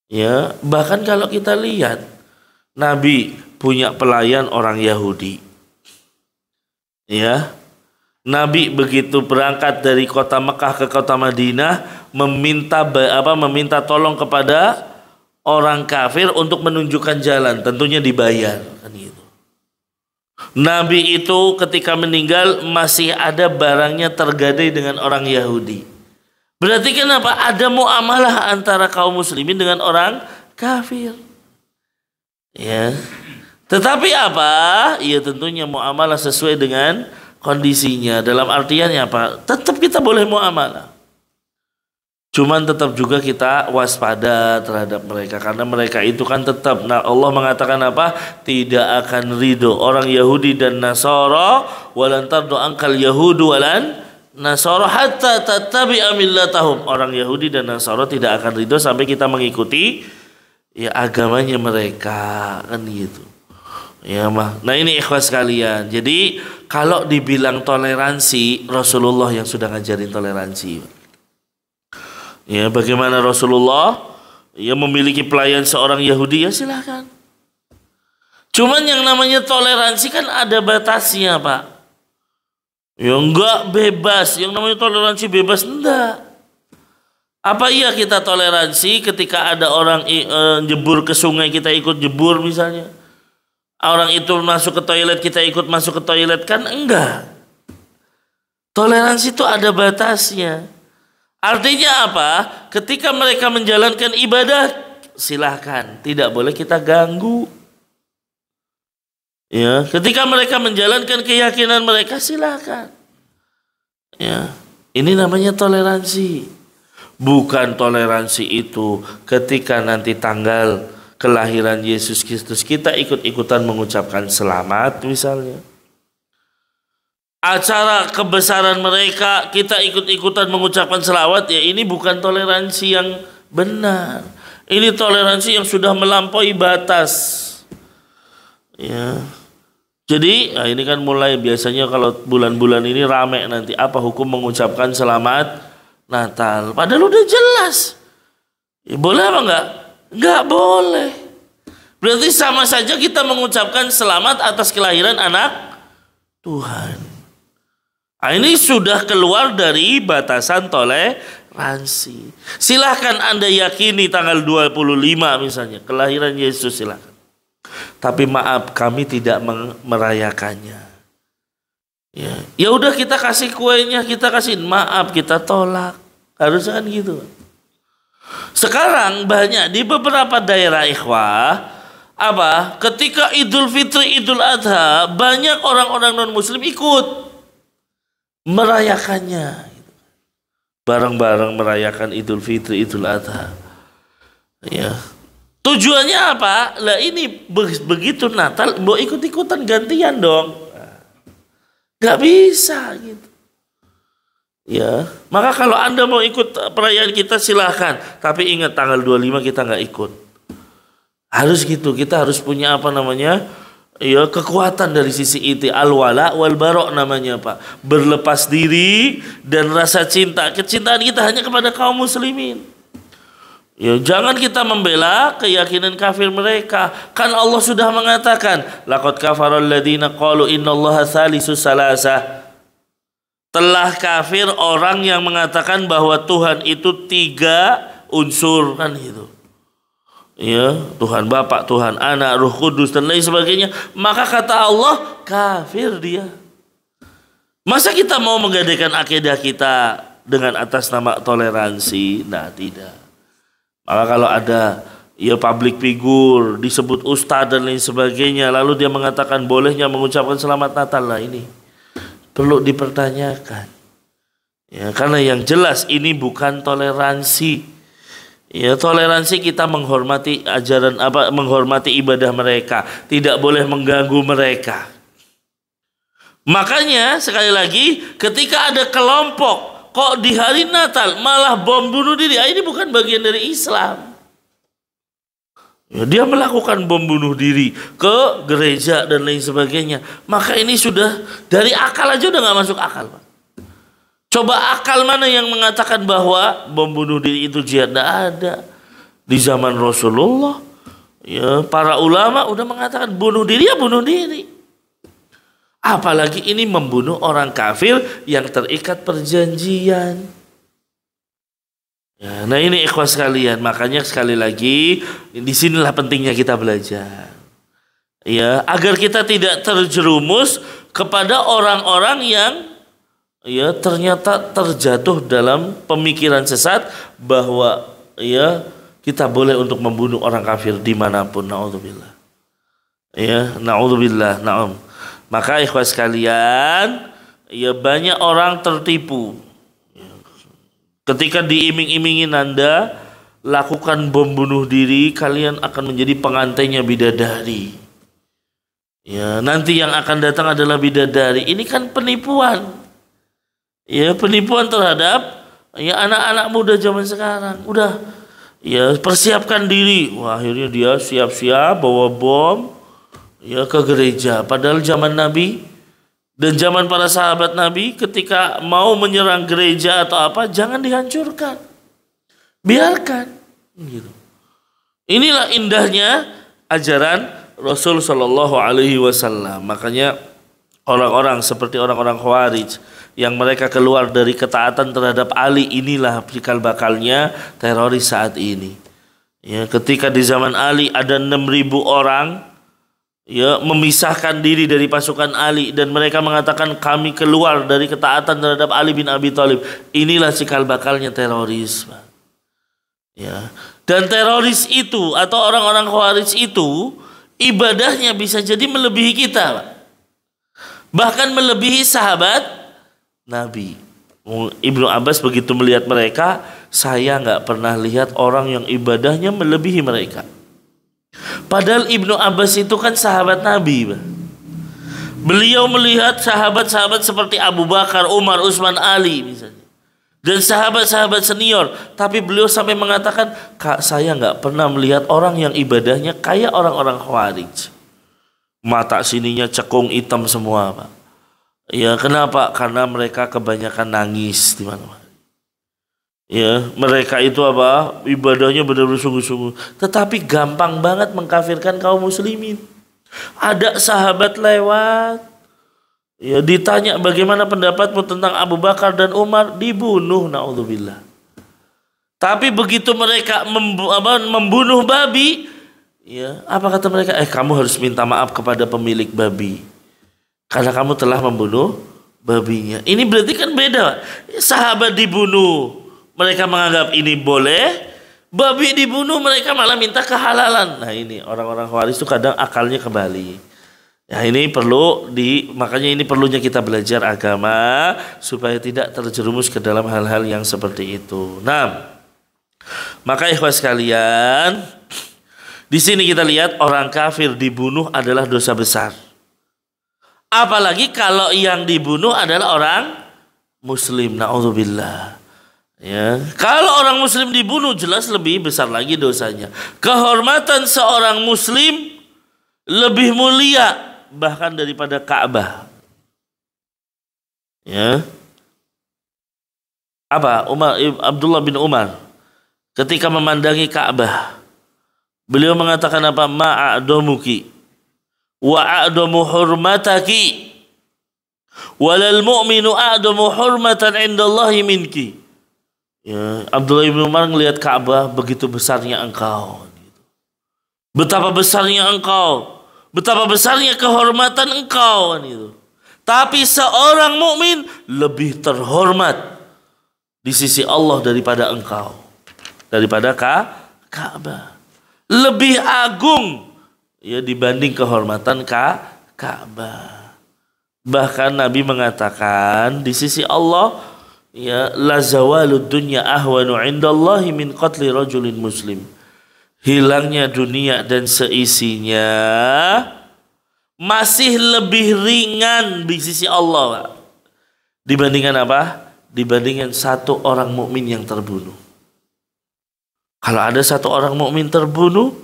Ya, bahkan kalau kita lihat, Nabi punya pelayan orang Yahudi. Ya. Nabi begitu berangkat dari kota Mekah ke kota Madinah meminta tolong kepada orang kafir untuk menunjukkan jalan, tentunya dibayar kan gitu. Nabi itu ketika meninggal masih ada barangnya tergadai dengan orang Yahudi. Berarti kenapa? Ada muamalah antara kaum muslimin dengan orang kafir. Ya. Tetapi apa? Ya tentunya muamalah sesuai dengan kondisinya. Dalam artiannya apa? Tetap kita boleh muamalah. Cuman tetap juga kita waspada terhadap mereka, karena mereka itu kan tetap, nah Allah mengatakan apa? Tidak akan ridho orang Yahudi dan Nasara, walan tardu angkal Yahudu walan Nasara hatta tattabi'a millatahum. Orang Yahudi dan Nasara tidak akan ridho sampai kita mengikuti ya agamanya mereka, kan gitu. Ya mah. Nah ini ikhwas sekalian. Jadi kalau dibilang toleransi, Rasulullah yang sudah ngajarin toleransi. Ya, bagaimana Rasulullah ya memiliki pelayan seorang Yahudi, ya silahkan. Cuman yang namanya toleransi kan ada batasnya, Pak. Ya enggak bebas, yang namanya toleransi bebas enggak. Apa iya kita toleransi ketika ada orang jebur ke sungai kita ikut jebur misalnya? Orang itu masuk ke toilet kita ikut masuk ke toilet, kan enggak. Toleransi itu ada batasnya. Artinya apa? Ketika mereka menjalankan ibadah, silahkan, tidak boleh kita ganggu. Ya, ketika mereka menjalankan keyakinan mereka, silahkan. Ya, ini namanya toleransi. Bukan toleransi itu ketika nanti tanggal kelahiran Yesus Kristus kita ikut-ikutan mengucapkan selamat misalnya. Acara kebesaran mereka kita ikut-ikutan mengucapkan selawat, ya ini bukan toleransi yang benar. Ini toleransi yang sudah melampaui batas. Ya. Jadi ini kan mulai biasanya kalau bulan-bulan ini rame nanti apa hukum mengucapkan selamat Natal. Padahal udah jelas. Ya, boleh apa enggak? Enggak boleh. Berarti sama saja kita mengucapkan selamat atas kelahiran anak Tuhan. Nah, ini sudah keluar dari batasan toleransi. Silahkan Anda yakini tanggal 25 misalnya kelahiran Yesus, silahkan. Tapi maaf, kami tidak merayakannya. Ya udah kita kasih kuenya, kita kasih, maaf kita tolak. Harusnya kan gitu. Sekarang banyak di beberapa daerah ikhwah ketika Idul Fitri, Idul Adha, banyak orang-orang non muslim ikut merayakannya, bareng-bareng merayakan Idul Fitri, Idul Adha. Ya, tujuannya apa? Lah ini begitu Natal, mau ikut-ikutan gantian dong, nggak bisa gitu. Ya, maka kalau Anda mau ikut perayaan kita silahkan, tapi ingat tanggal 25 kita nggak ikut. Harus gitu, kita harus punya ya kekuatan dari sisi itu, al-wala wal bara' namanya Pak. Berlepas diri dan rasa cinta. Kecintaan kita hanya kepada kaum muslimin. Ya, jangan kita membela keyakinan kafir mereka. Kan Allah sudah mengatakan, laqad kafaral ladzina qalu innallaha tsalisus salasah. Telah kafir orang yang mengatakan bahwa Tuhan itu 3 unsur, kan gitu. Ya, Tuhan Bapa, Tuhan Anak, Roh Kudus dan lain sebagainya. Maka kata Allah, kafir dia. Masa kita mau menggadaikan akidah kita dengan atas nama toleransi? Nah, tidak. Maka kalau ada ya public figure disebut ustadz dan lain sebagainya, lalu dia mengatakan bolehnya mengucapkan selamat Natal, lah ini perlu dipertanyakan. Ya, karena yang jelas ini bukan toleransi. Ya, toleransi kita menghormati ajaran menghormati ibadah mereka, tidak boleh mengganggu mereka. Makanya sekali lagi ketika ada kelompok kok di hari Natal malah bom bunuh diri, ini bukan bagian dari Islam. Ya, dia melakukan bom bunuh diri ke gereja dan lain sebagainya. Maka ini sudah dari akal aja udah nggak masuk akal, Pak. Coba akal mana yang mengatakan bahwa bom bunuh diri itu jihad? Tidak ada. Di zaman Rasulullah, Ya, para ulama udah mengatakan bunuh diri ya bunuh diri. Apalagi ini membunuh orang kafir yang terikat perjanjian. Ya, nah ini ikhwas sekalian, makanya sekali lagi disinilah pentingnya kita belajar. Ya, agar kita tidak terjerumus kepada orang-orang yang ya ternyata terjatuh dalam pemikiran sesat bahwa ya kita boleh untuk membunuh orang kafir dimanapun. Naudzubillah. Ya, naudzubillah. Naam. Maka ikhwas sekalian, ya banyak orang tertipu. Ketika diiming-imingi Anda lakukan bom bunuh diri, kalian akan menjadi pengantainya bidadari. Ya, nanti yang akan datang adalah bidadari. Ini kan penipuan. Ya, penipuan terhadap ya anak-anak muda zaman sekarang. Udah ya persiapkan diri. Wah, akhirnya dia siap-siap bawa bom ya ke gereja. Padahal zaman Nabi dan zaman para sahabat Nabi ketika mau menyerang gereja atau apa, jangan dihancurkan. Biarkan gitu. Inilah indahnya ajaran Rasul sallallahu alaihi wasallam. Makanya orang-orang seperti orang-orang Khawarij yang mereka keluar dari ketaatan terhadap Ali, inilah cikal bakalnya teroris saat ini. Ya, ketika di zaman Ali ada 6.000 orang ya memisahkan diri dari pasukan Ali dan mereka mengatakan kami keluar dari ketaatan terhadap Ali bin Abi Thalib. Inilah cikal bakalnya teroris. Ya. Dan teroris itu atau orang-orang Khawarij itu ibadahnya bisa jadi melebihi kita, bahkan melebihi sahabat Nabi. Ibnu Abbas begitu melihat mereka, saya nggak pernah lihat orang yang ibadahnya melebihi mereka. Padahal Ibnu Abbas itu kan sahabat Nabi. Beliau melihat sahabat-sahabat seperti Abu Bakar, Umar, Utsman, Ali misalnya, dan sahabat-sahabat senior. Tapi beliau sampai mengatakan, Kak, saya nggak pernah melihat orang yang ibadahnya kayak orang-orang Khawarij. Mata sininya cekung hitam semua, Pak. Ya, kenapa? Karena mereka kebanyakan nangis di mana-mana. Ya, mereka itu apa? Ibadahnya benar-benar sungguh-sungguh. Tetapi gampang banget mengkafirkan kaum muslimin. Ada sahabat lewat, ya ditanya bagaimana pendapatmu tentang Abu Bakar dan Umar, dibunuh, naudzubillah. Tapi begitu mereka membunuh babi, ya apa kata mereka? Kamu harus minta maaf kepada pemilik babi, karena kamu telah membunuh babinya. Ini berarti kan beda. Sahabat dibunuh, mereka menganggap ini boleh. Babi dibunuh, mereka malah minta kehalalan. Nah ini orang-orang Khawarij itu kadang akalnya kembali. Ya ini makanya ini perlunya kita belajar agama supaya tidak terjerumus ke dalam hal-hal yang seperti itu. Nah, maka ikhwas sekalian, di sini kita lihat orang kafir dibunuh adalah dosa besar. Apalagi kalau yang dibunuh adalah orang muslim, naudzubillah. Ya, kalau orang muslim dibunuh jelas lebih besar lagi dosanya. Kehormatan seorang muslim lebih mulia bahkan daripada Ka'bah. Ya. Apa? Abdullah bin Umar ketika memandangi Ka'bah, beliau mengatakan apa? Ma'a'domuki wa a'domu hurmataki walal mu'minu a'domu hurmatan indallahi minki. Ya, Abdullah bin Umar melihat Ka'bah, begitu besarnya engkau. Betapa besarnya engkau, betapa besarnya kehormatan engkau. Tapi seorang mukmin lebih terhormat di sisi Allah daripada engkau, daripada Ka'bah. Lebih agung ya dibanding kehormatan Ka'bah. Bahkan Nabi mengatakan di sisi Allah, ya, la zawalud dunya ahwanu indallahi min qatli rajulin muslim. Hilangnya dunia dan seisinya masih lebih ringan di sisi Allah, Pak, dibandingkan apa? Dibandingkan satu orang mukmin yang terbunuh. Kalau ada satu orang mukmin terbunuh,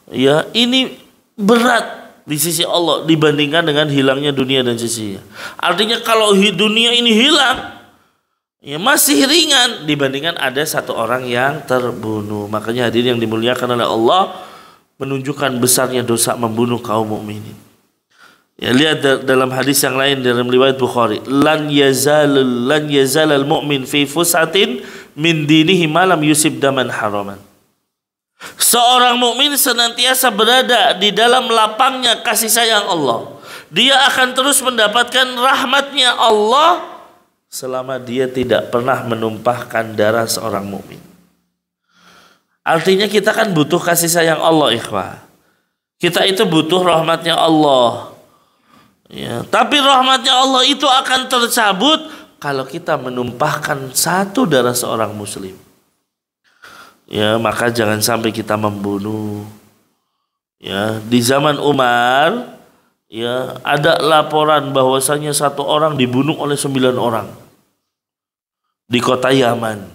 ya ini berat di sisi Allah dibandingkan dengan hilangnya dunia dan seisinya. Artinya kalau dunia ini hilang, ya masih ringan dibandingkan ada satu orang yang terbunuh. Makanya hadirin yang dimuliakan oleh Allah, menunjukkan besarnya dosa membunuh kaum mukminin. Ya, lihat dalam hadis yang lain dalam riwayat Bukhari, lan yazalal mu'min fi fusatin min dinihi malam yusib daman haraman. Seorang mukmin senantiasa berada di dalam lapangnya kasih sayang Allah. Dia akan terus mendapatkan rahmatnya Allah selama dia tidak pernah menumpahkan darah seorang mukmin. Artinya kita kan butuh kasih sayang Allah, ikhwah. Kita itu butuh rahmatnya Allah. Ya, tapi rahmatnya Allah itu akan tercabut kalau kita menumpahkan satu darah seorang muslim. Ya, maka jangan sampai kita membunuh. Ya, di zaman Umar, ya, ada laporan bahwasanya satu orang dibunuh oleh 9 orang di kota Yaman.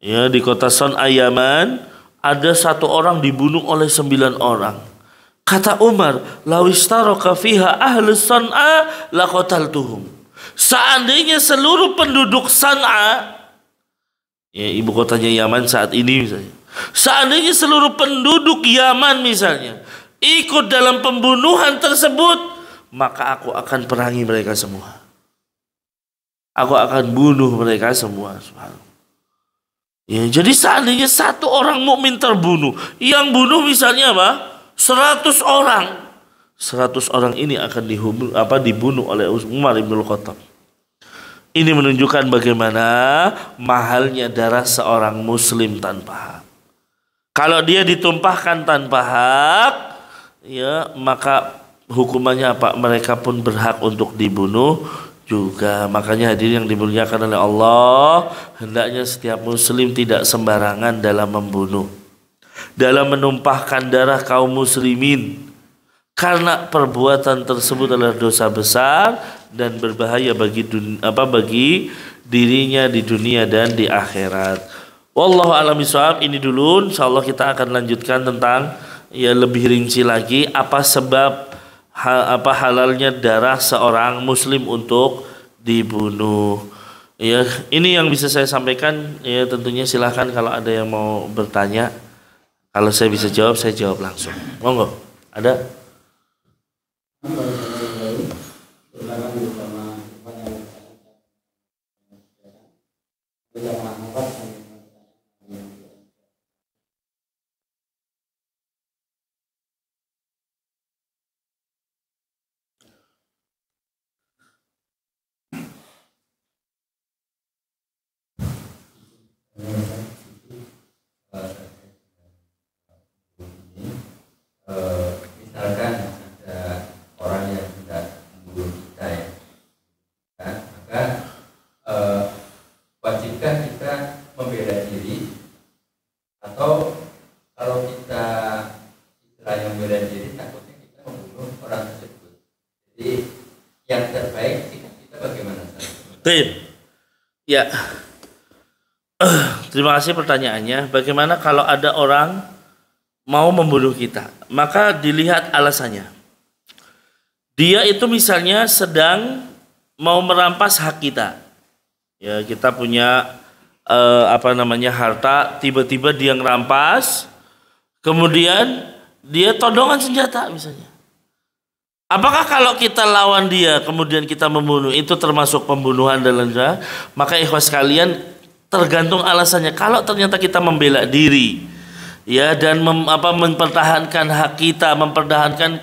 Ya, di kota San'a Yaman ada satu orang dibunuh oleh 9 orang. Kata Umar, lawistaraka fiha ahlus San'a laqataltuhum. Seandainya seluruh penduduk San'a, ya, ibu kotanya Yaman saat ini misalnya, seandainya seluruh penduduk Yaman misalnya ikut dalam pembunuhan tersebut, maka aku akan perangi mereka semua. Aku akan bunuh mereka semua. Ya, jadi seandainya satu orang mukmin terbunuh, yang bunuh misalnya apa? 100 orang. 100 orang ini akan dibunuh oleh Umar bin Khattab. Ini menunjukkan bagaimana mahalnya darah seorang muslim tanpa hak. Kalau dia ditumpahkan tanpa hak, ya, maka hukumannya apa? Mereka pun berhak untuk dibunuh juga. Makanya hadirin yang dimuliakan oleh Allah, hendaknya setiap muslim tidak sembarangan dalam membunuh, dalam menumpahkan darah kaum muslimin, karena perbuatan tersebut adalah dosa besar dan berbahaya bagi dirinya di dunia dan di akhirat. Wallahu a'lam bishawab. Ini dulu, insyaallah kita akan lanjutkan tentang, ya, lebih rinci lagi apa sebab halalnya darah seorang muslim untuk dibunuh. Ya, ini yang bisa saya sampaikan. Ya, tentunya silahkan kalau ada yang mau bertanya. Kalau saya bisa jawab, saya jawab langsung. Monggo. Ada? Misalkan ada orang yang tidak membunuh kita, ya kan? Maka wajibkah kita membela diri, atau kalau kita istilahnya membela diri takutnya kita membunuh orang tersebut? Jadi yang terbaik sikap kita bagaimana? Baik. Ya. Terima kasih pertanyaannya. Bagaimana kalau ada orang mau membunuh kita? Maka dilihat alasannya. Dia itu misalnya sedang mau merampas hak kita. Ya, kita punya harta, tiba-tiba dia ngerampas, kemudian dia todongan senjata misalnya. Apakah kalau kita lawan dia kemudian kita membunuh itu termasuk pembunuhan dalam Islam? Maka ikhwas sekalian, tergantung alasannya. Kalau ternyata kita membela diri, ya, dan mempertahankan hak kita, mempertahankan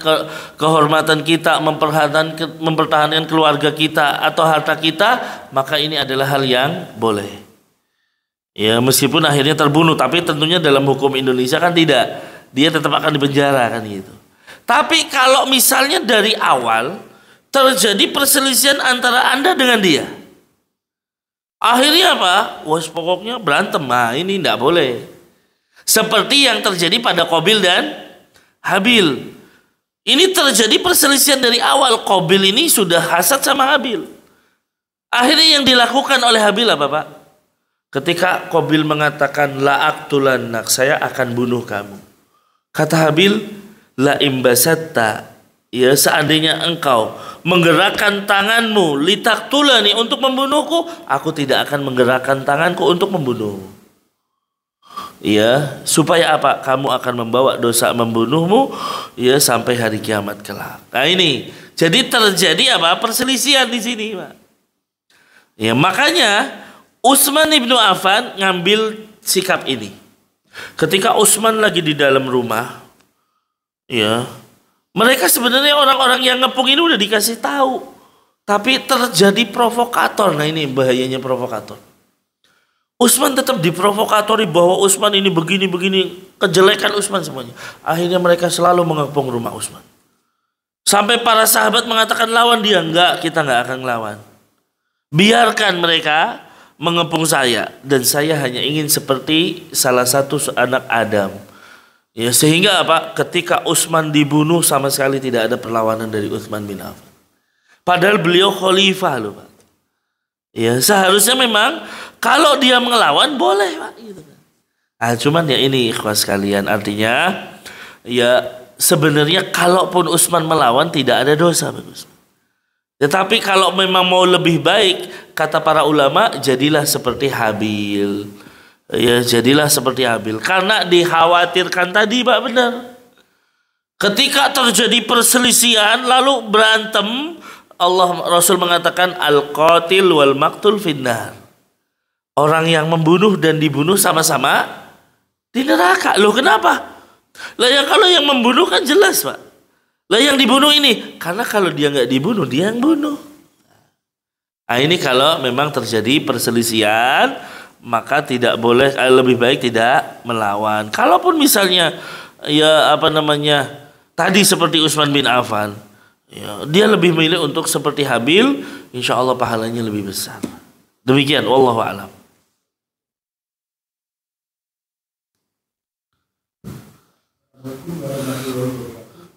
kehormatan kita, mempertahankan keluarga kita atau harta kita, maka ini adalah hal yang boleh. Ya, meskipun akhirnya terbunuh, tapi tentunya dalam hukum Indonesia kan tidak, dia tetap akan dipenjara kan gitu. Tapi kalau misalnya dari awal terjadi perselisihan antara Anda dengan dia, akhirnya apa? Wah, pokoknya berantem. Nah, ini tidak boleh. Seperti yang terjadi pada Qabil dan Habil. Ini terjadi perselisihan dari awal. Qabil ini sudah hasad sama Habil. Akhirnya yang dilakukan oleh Habil apa, Pak? Ketika Qabil mengatakan la aqtulannak, saya akan bunuh kamu. Kata Habil, la imbasatta, ya, seandainya engkau menggerakkan tanganmu litaktulani, untuk membunuhku, aku tidak akan menggerakkan tanganku untuk membunuhmu. Ya, supaya apa? Kamu akan membawa dosa membunuhmu ya sampai hari kiamat kelak. Nah ini, jadi terjadi apa? Perselisihan di sini, Pak. Ya, makanya Utsman ibnu Affan ngambil sikap ini. Ketika Utsman lagi di dalam rumah, ya, mereka sebenarnya orang-orang yang ngepung ini udah dikasih tahu, tapi terjadi provokator. Nah ini bahayanya provokator. Utsman tetap diprovokatori bahwa Utsman ini begini-begini, kejelekan Utsman semuanya. Akhirnya mereka selalu mengepung rumah Utsman. Sampai para sahabat mengatakan lawan dia. Enggak, kita enggak akan lawan. Biarkan mereka mengepung saya. Dan saya hanya ingin seperti salah satu anak Adam. Ya, sehingga apa? Ketika Utsman dibunuh sama sekali tidak ada perlawanan dari Utsman bin Affan. Padahal beliau khalifah loh, Pak. Ya, seharusnya memang kalau dia melawan boleh, Pak, gitu kan. Ah, cuman ya ini ikhwas sekalian, artinya ya sebenarnya kalaupun Utsman melawan tidak ada dosa, Bagus. Tetapi kalau memang mau lebih baik, kata para ulama, jadilah seperti Habil. Ya, jadilah seperti Habil. Karena dikhawatirkan tadi, Pak, benar. Ketika terjadi perselisihan lalu berantem, Rasul mengatakan al-qatil wal maqtul finnar. Orang yang membunuh dan dibunuh sama-sama di neraka. Loh kenapa? Lah yang kalau yang membunuh kan jelas, Pak. Lah yang dibunuh ini karena kalau dia nggak dibunuh dia yang bunuh. Nah ini kalau memang terjadi perselisihan maka tidak boleh, lebih baik tidak melawan. Kalaupun misalnya ya apa namanya tadi seperti Utsman bin Affan, ya, dia lebih memilih untuk seperti Habil, insya Allah pahalanya lebih besar. Demikian, wallahu a'lam.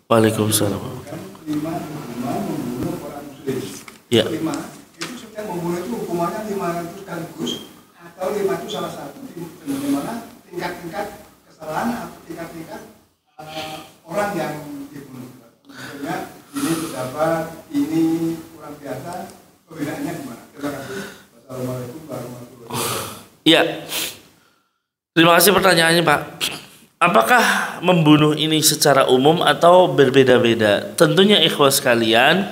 Waalaikumsalam. Lima membunuh orang muslim. Ya. Lima itu setiap membunuh itu hukumannya 500 sekaligus atau 5 itu salah satu di mana tingkat-tingkat kesalahan atau tingkat-tingkat orang yang dibunuh. Maksudnya ini pejabat, ini kurang biasa, perbedaannya gimana? Terima kasih. Wassalamualaikum warahmatullahi wabarakatuh. Iya. Terima kasih pertanyaannya, Pak. Apakah membunuh ini secara umum atau berbeda-beda? Tentunya ikhwas sekalian,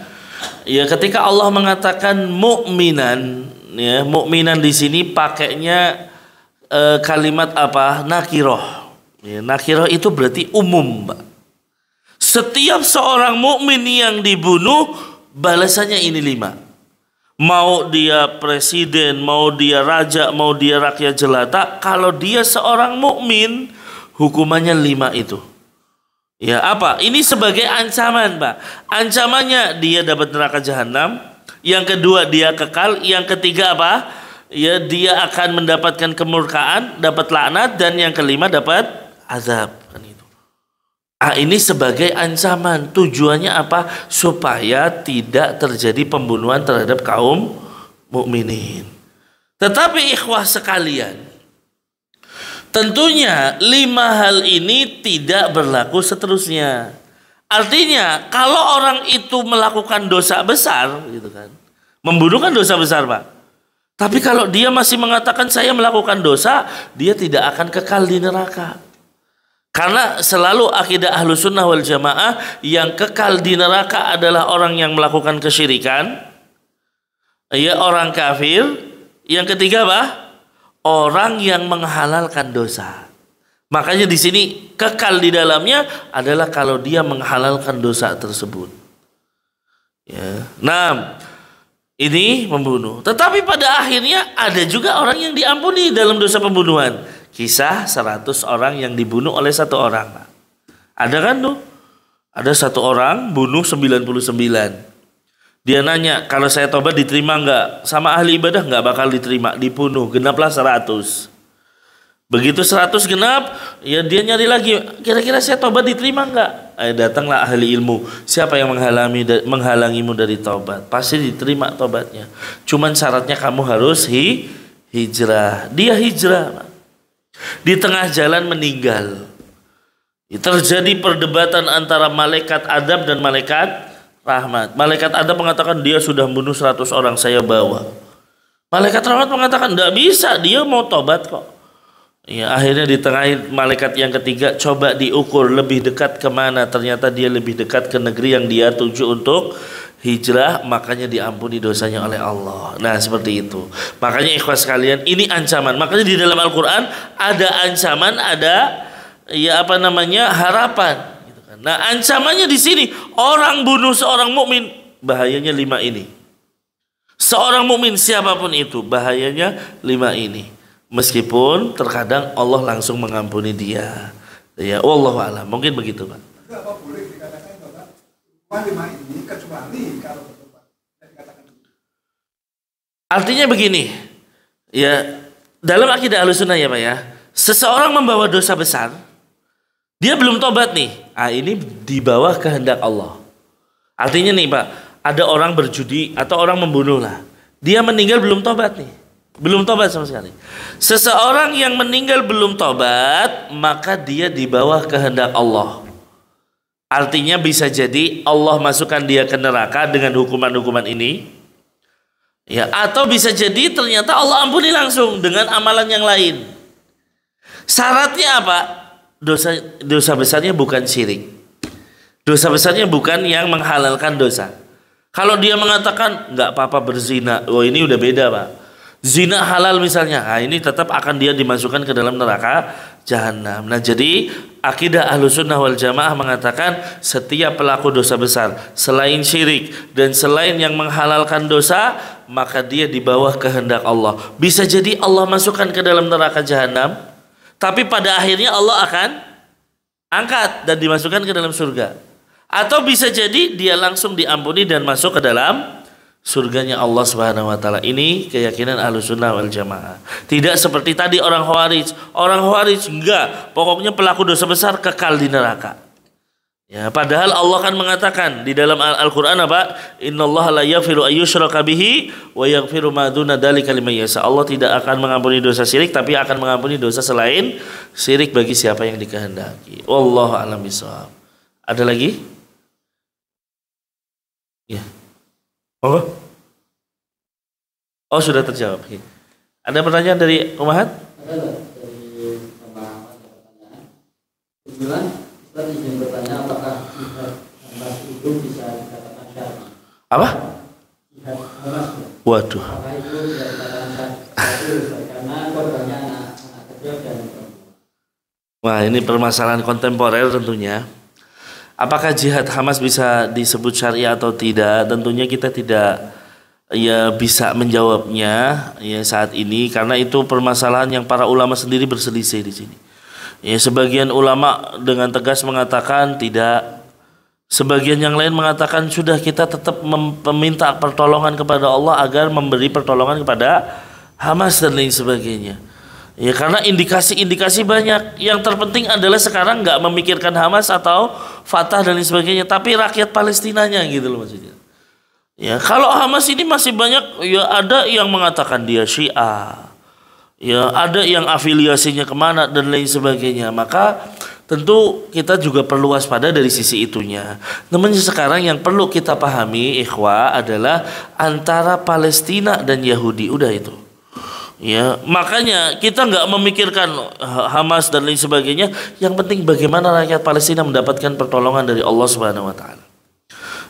ya ketika Allah mengatakan mukminan, ya mukminan di sini pakainya kalimat apa? Nakiroh. Ya, nakiroh itu berarti umum, Pak. Setiap seorang mukmin yang dibunuh balasannya ini 5. Mau dia presiden, mau dia raja, mau dia rakyat jelata, kalau dia seorang mukmin hukumannya 5 itu. Ya apa? Ini sebagai ancaman, Pak. Ancamannya dia dapat neraka jahanam. Yang kedua dia kekal. Yang ketiga apa? Ya dia akan mendapatkan kemurkaan, dapat laknat, dan yang kelima dapat azab. Kan itu. Ini sebagai ancaman. Tujuannya apa? Supaya tidak terjadi pembunuhan terhadap kaum mukminin. Tetapi ikhwah sekalian, tentunya 5 hal ini tidak berlaku seterusnya. Artinya kalau orang itu melakukan dosa besar, gitu kan, membunuh kan dosa besar, Pak. Tapi kalau dia masih mengatakan saya melakukan dosa, dia tidak akan kekal di neraka. Karena selalu akidah Ahlussunnah wal Jamaah yang kekal di neraka adalah orang yang melakukan kesyirikan, ya orang kafir. Yang ketiga apa? Orang yang menghalalkan dosa. Makanya di sini kekal di dalamnya adalah kalau dia menghalalkan dosa tersebut. Ya. Nah, ini membunuh. Tetapi pada akhirnya ada juga orang yang diampuni dalam dosa pembunuhan. Kisah 100 orang yang dibunuh oleh 1 orang. Ada kan tuh? Ada 1 orang bunuh 99. Dia nanya, kalau saya tobat diterima enggak? Sama ahli ibadah enggak bakal diterima, dibunuh, genaplah 100. Begitu 100 genap, ya dia nyari lagi, kira-kira saya tobat diterima enggak? Datanglah ahli ilmu. Siapa yang menghalangimu dari tobat? Pasti diterima tobatnya. Cuman syaratnya kamu harus hijrah. Dia hijrah. Di tengah jalan meninggal. Terjadi perdebatan antara malaikat adab dan malaikat rahmat. Malaikat adab mengatakan dia sudah bunuh 100 orang, saya bawa. Malaikat rahmat mengatakan tidak bisa, dia mau tobat kok. Ya, akhirnya ditengahi malaikat yang ketiga, coba diukur lebih dekat kemana. Ternyata dia lebih dekat ke negeri yang dia tuju untuk hijrah, makanya diampuni dosanya oleh Allah. Nah seperti itu. Makanya ikhwas sekalian, ini ancaman. Makanya di dalam Al-Quran ada ancaman, ada harapan. Gitu kan. Nah ancamannya di sini, orang bunuh seorang mukmin, bahayanya 5 ini. Seorang mukmin siapapun itu, bahayanya 5 ini. Meskipun terkadang Allah langsung mengampuni dia. Ya, wallahu a'lam. Mungkin begitu, Pak. Itu apa boleh dikatakan bahwa hukuman 5 ini kecuali kalau bertobat? Dikatakan begitu. Artinya begini, ya dalam akidah Ahlussunnah ya Pak ya, seseorang membawa dosa besar, dia belum tobat nih. Ah ini di bawah kehendak Allah. Artinya nih Pak, ada orang berjudi atau orang membunuh lah, dia meninggal belum tobat nih. Belum tobat sama sekali. Seseorang yang meninggal belum tobat, maka dia di bawah kehendak Allah. Artinya bisa jadi Allah masukkan dia ke neraka dengan hukuman-hukuman ini. Ya, atau bisa jadi ternyata Allah ampuni langsung dengan amalan yang lain. Syaratnya apa? Dosa besarnya bukan syirik. Dosa besarnya bukan yang menghalalkan dosa. Kalau dia mengatakan nggak apa-apa berzina, oh ini udah beda Pak. Zina halal misalnya, nah ini tetap akan dia dimasukkan ke dalam neraka jahanam. Nah jadi akidah Ahlussunnah wal Jamaah mengatakan setiap pelaku dosa besar selain syirik dan selain yang menghalalkan dosa, maka dia di bawah kehendak Allah. Bisa jadi Allah masukkan ke dalam neraka jahanam, tapi pada akhirnya Allah akan angkat dan dimasukkan ke dalam surga. Atau bisa jadi dia langsung diampuni dan masuk ke dalam surganya Allah Subhanahu wa taala. Ini keyakinan Ahlussunnah wal Jamaah. Tidak seperti tadi orang Khawarij. Orang Khawarij enggak, pokoknya pelaku dosa besar kekal di neraka. Ya, padahal Allah kan mengatakan di dalam Al-Qur'an apa? Innallaha la yaghfiru ayyushraka bihi wa yaghfiru ma duna dzalika liman yasha. Allah tidak akan mengampuni dosa syirik, tapi akan mengampuni dosa selain syirik bagi siapa yang dikehendaki. Wallahu a'lam bishawab. Ada lagi? Ya. Oh sudah terjawab. Ada pertanyaan dari Umahat? Ada dari pemahaman pertanyaan. Kebetulan Ustaz izin bertanya apakah jihad Hamas itu bisa dikatakan syar'i? Apa? Jihad Hamas. Waduh. Apakah itu bisa dikatakan syar'i? Karena korbannya anak kecil dan perempuan. Wah ini permasalahan kontemporer tentunya. Apakah jihad Hamas bisa disebut syariah atau tidak? Tentunya kita tidak bisa menjawabnya ya saat ini karena itu permasalahan yang para ulama sendiri berselisih di sini. Ya sebagian ulama dengan tegas mengatakan tidak. Sebagian yang lain mengatakan sudah kita tetap meminta pertolongan kepada Allah agar memberi pertolongan kepada Hamas dan lain sebagainya. Ya karena indikasi-indikasi banyak. Yang terpenting adalah sekarang nggak memikirkan Hamas atau Fatah dan lain sebagainya, tapi rakyat Palestinanya gitu loh maksudnya. Ya kalau Hamas ini masih banyak, ya ada yang mengatakan dia Syiah, ya ada yang afiliasinya kemana dan lain sebagainya. Maka tentu kita juga perlu waspada dari sisi itunya. Namun sekarang yang perlu kita pahami ikhwah adalah antara Palestina dan Yahudi, udah itu. Ya, makanya kita nggak memikirkan Hamas dan lain sebagainya. Yang penting bagaimana rakyat Palestina mendapatkan pertolongan dari Allah Subhanahu wa taala.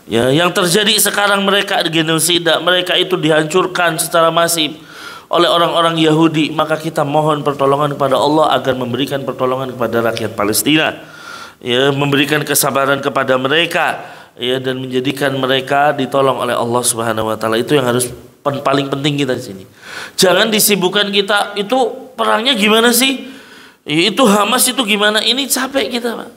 Ya, yang terjadi sekarang mereka genosida, mereka itu dihancurkan secara masif oleh orang-orang Yahudi, maka kita mohon pertolongan kepada Allah agar memberikan pertolongan kepada rakyat Palestina. Ya, memberikan kesabaran kepada mereka, ya, dan menjadikan mereka ditolong oleh Allah Subhanahu wa taala. Itu yang harus paling penting kita di sini. Jangan disibukkan kita itu perangnya gimana sih? Itu Hamas itu gimana? Ini capek kita, Pak.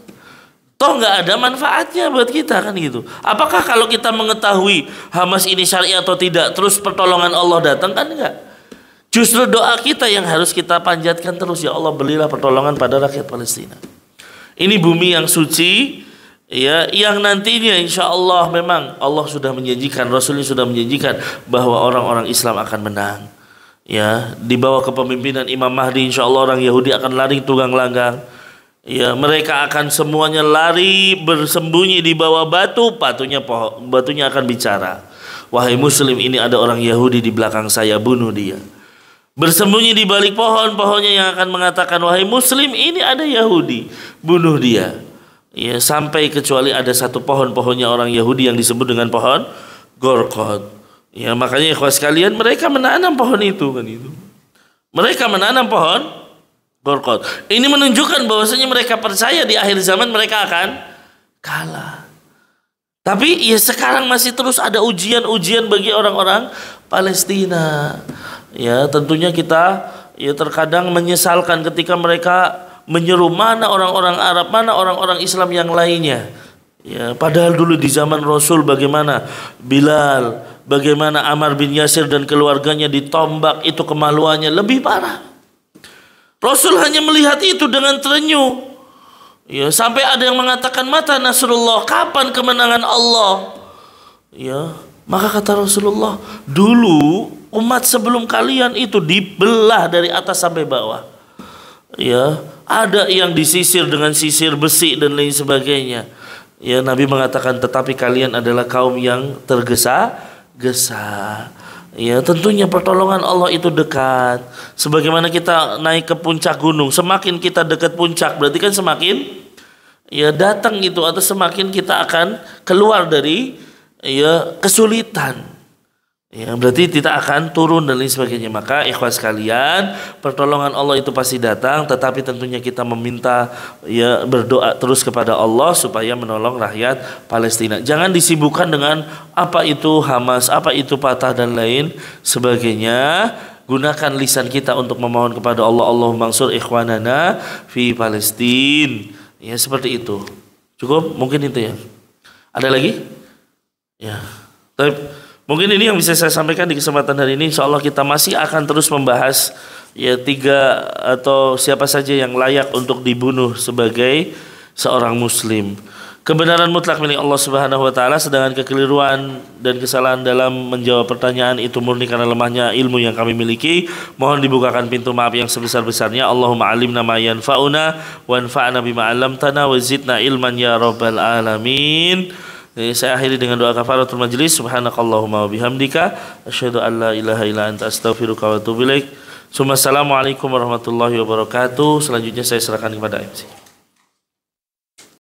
Toh nggak ada manfaatnya buat kita kan gitu. Apakah kalau kita mengetahui Hamas ini syariah atau tidak, terus pertolongan Allah datang kan enggak? Justru doa kita yang harus kita panjatkan terus, ya Allah berilah pertolongan pada rakyat Palestina. Ini bumi yang suci, ya, yang nantinya insya Allah memang Allah sudah menjanjikan, Rasulnya sudah menjanjikan bahwa orang-orang Islam akan menang. Ya, di bawah kepemimpinan Imam Mahdi insya Allah orang Yahudi akan lari tunggang langgang. Ya, mereka akan semuanya lari bersembunyi di bawah batu, batunya akan bicara. Wahai Muslim, ini ada orang Yahudi di belakang saya, bunuh dia. bersembunyi di balik pohon-pohonnya yang akan mengatakan, wahai muslim, ini ada Yahudi, bunuh dia. Ya, sampai kecuali ada satu pohon-pohonnya orang Yahudi yang disebut dengan pohon Gorqod. Ya, makanya ikhwas sekalian, mereka menanam pohon itu kan itu. Mereka menanam pohon Gorqod. Ini menunjukkan bahwasanya mereka percaya di akhir zaman mereka akan kalah. Tapi ya sekarang masih terus ada ujian-ujian bagi orang-orang Palestina. Ya, tentunya kita ya terkadang menyesalkan ketika mereka menyeru mana orang-orang Arab, mana orang-orang Islam yang lainnya. Ya, padahal dulu di zaman Rasul bagaimana Bilal, bagaimana Ammar bin Yasir dan keluarganya ditombak, itu kemaluannya lebih parah. Rasul hanya melihat itu dengan terenyuh. Ya, sampai ada yang mengatakan, mata Nasrullah, kapan kemenangan Allah? Ya, maka kata Rasulullah, dulu umat sebelum kalian itu dibelah dari atas sampai bawah. Ya, ada yang disisir dengan sisir besi dan lain sebagainya. Ya, Nabi mengatakan, tetapi kalian adalah kaum yang tergesa-gesa. Ya, tentunya pertolongan Allah itu dekat. Sebagaimana kita naik ke puncak gunung, semakin kita dekat puncak, berarti kan semakin ya datang itu, atau semakin kita akan keluar dari ya kesulitan. Ya, berarti tidak akan turun dan lain sebagainya. Maka ikhwas sekalian, pertolongan Allah itu pasti datang, tetapi tentunya kita meminta ya, berdoa terus kepada Allah supaya menolong rakyat Palestina. Jangan disibukkan dengan apa itu Hamas, apa itu Fatah dan lain sebagainya. Gunakan lisan kita untuk memohon kepada Allah, Allahumma ansur ikhwanana fi Palestin. Ya, seperti itu. Cukup? Mungkin itu ya. Ada lagi? Ya. Tapi mungkin ini yang bisa saya sampaikan di kesempatan hari ini. Insya Allah kita masih akan terus membahas ya 3 atau siapa saja yang layak untuk dibunuh sebagai seorang muslim. Kebenaran mutlak milik Allah Subhanahu wa taala, sedangkan kekeliruan dan kesalahan dalam menjawab pertanyaan itu murni karena lemahnya ilmu yang kami miliki. Mohon dibukakan pintu maaf yang sebesar-besarnya. Allahumma alimna ma yanfa'una wanfa'na bima 'allamtana wa zidna ilman ya rabbal alamin. Saya akhiri dengan doa kafaratul majlis. Subhanakallahumma wa bihamdika asyhadu an la ilaha illa anta astaghfiruka wa atubu ilaik. Assalamualaikum warahmatullahi wabarakatuh. Selanjutnya saya serahkan kepada MC.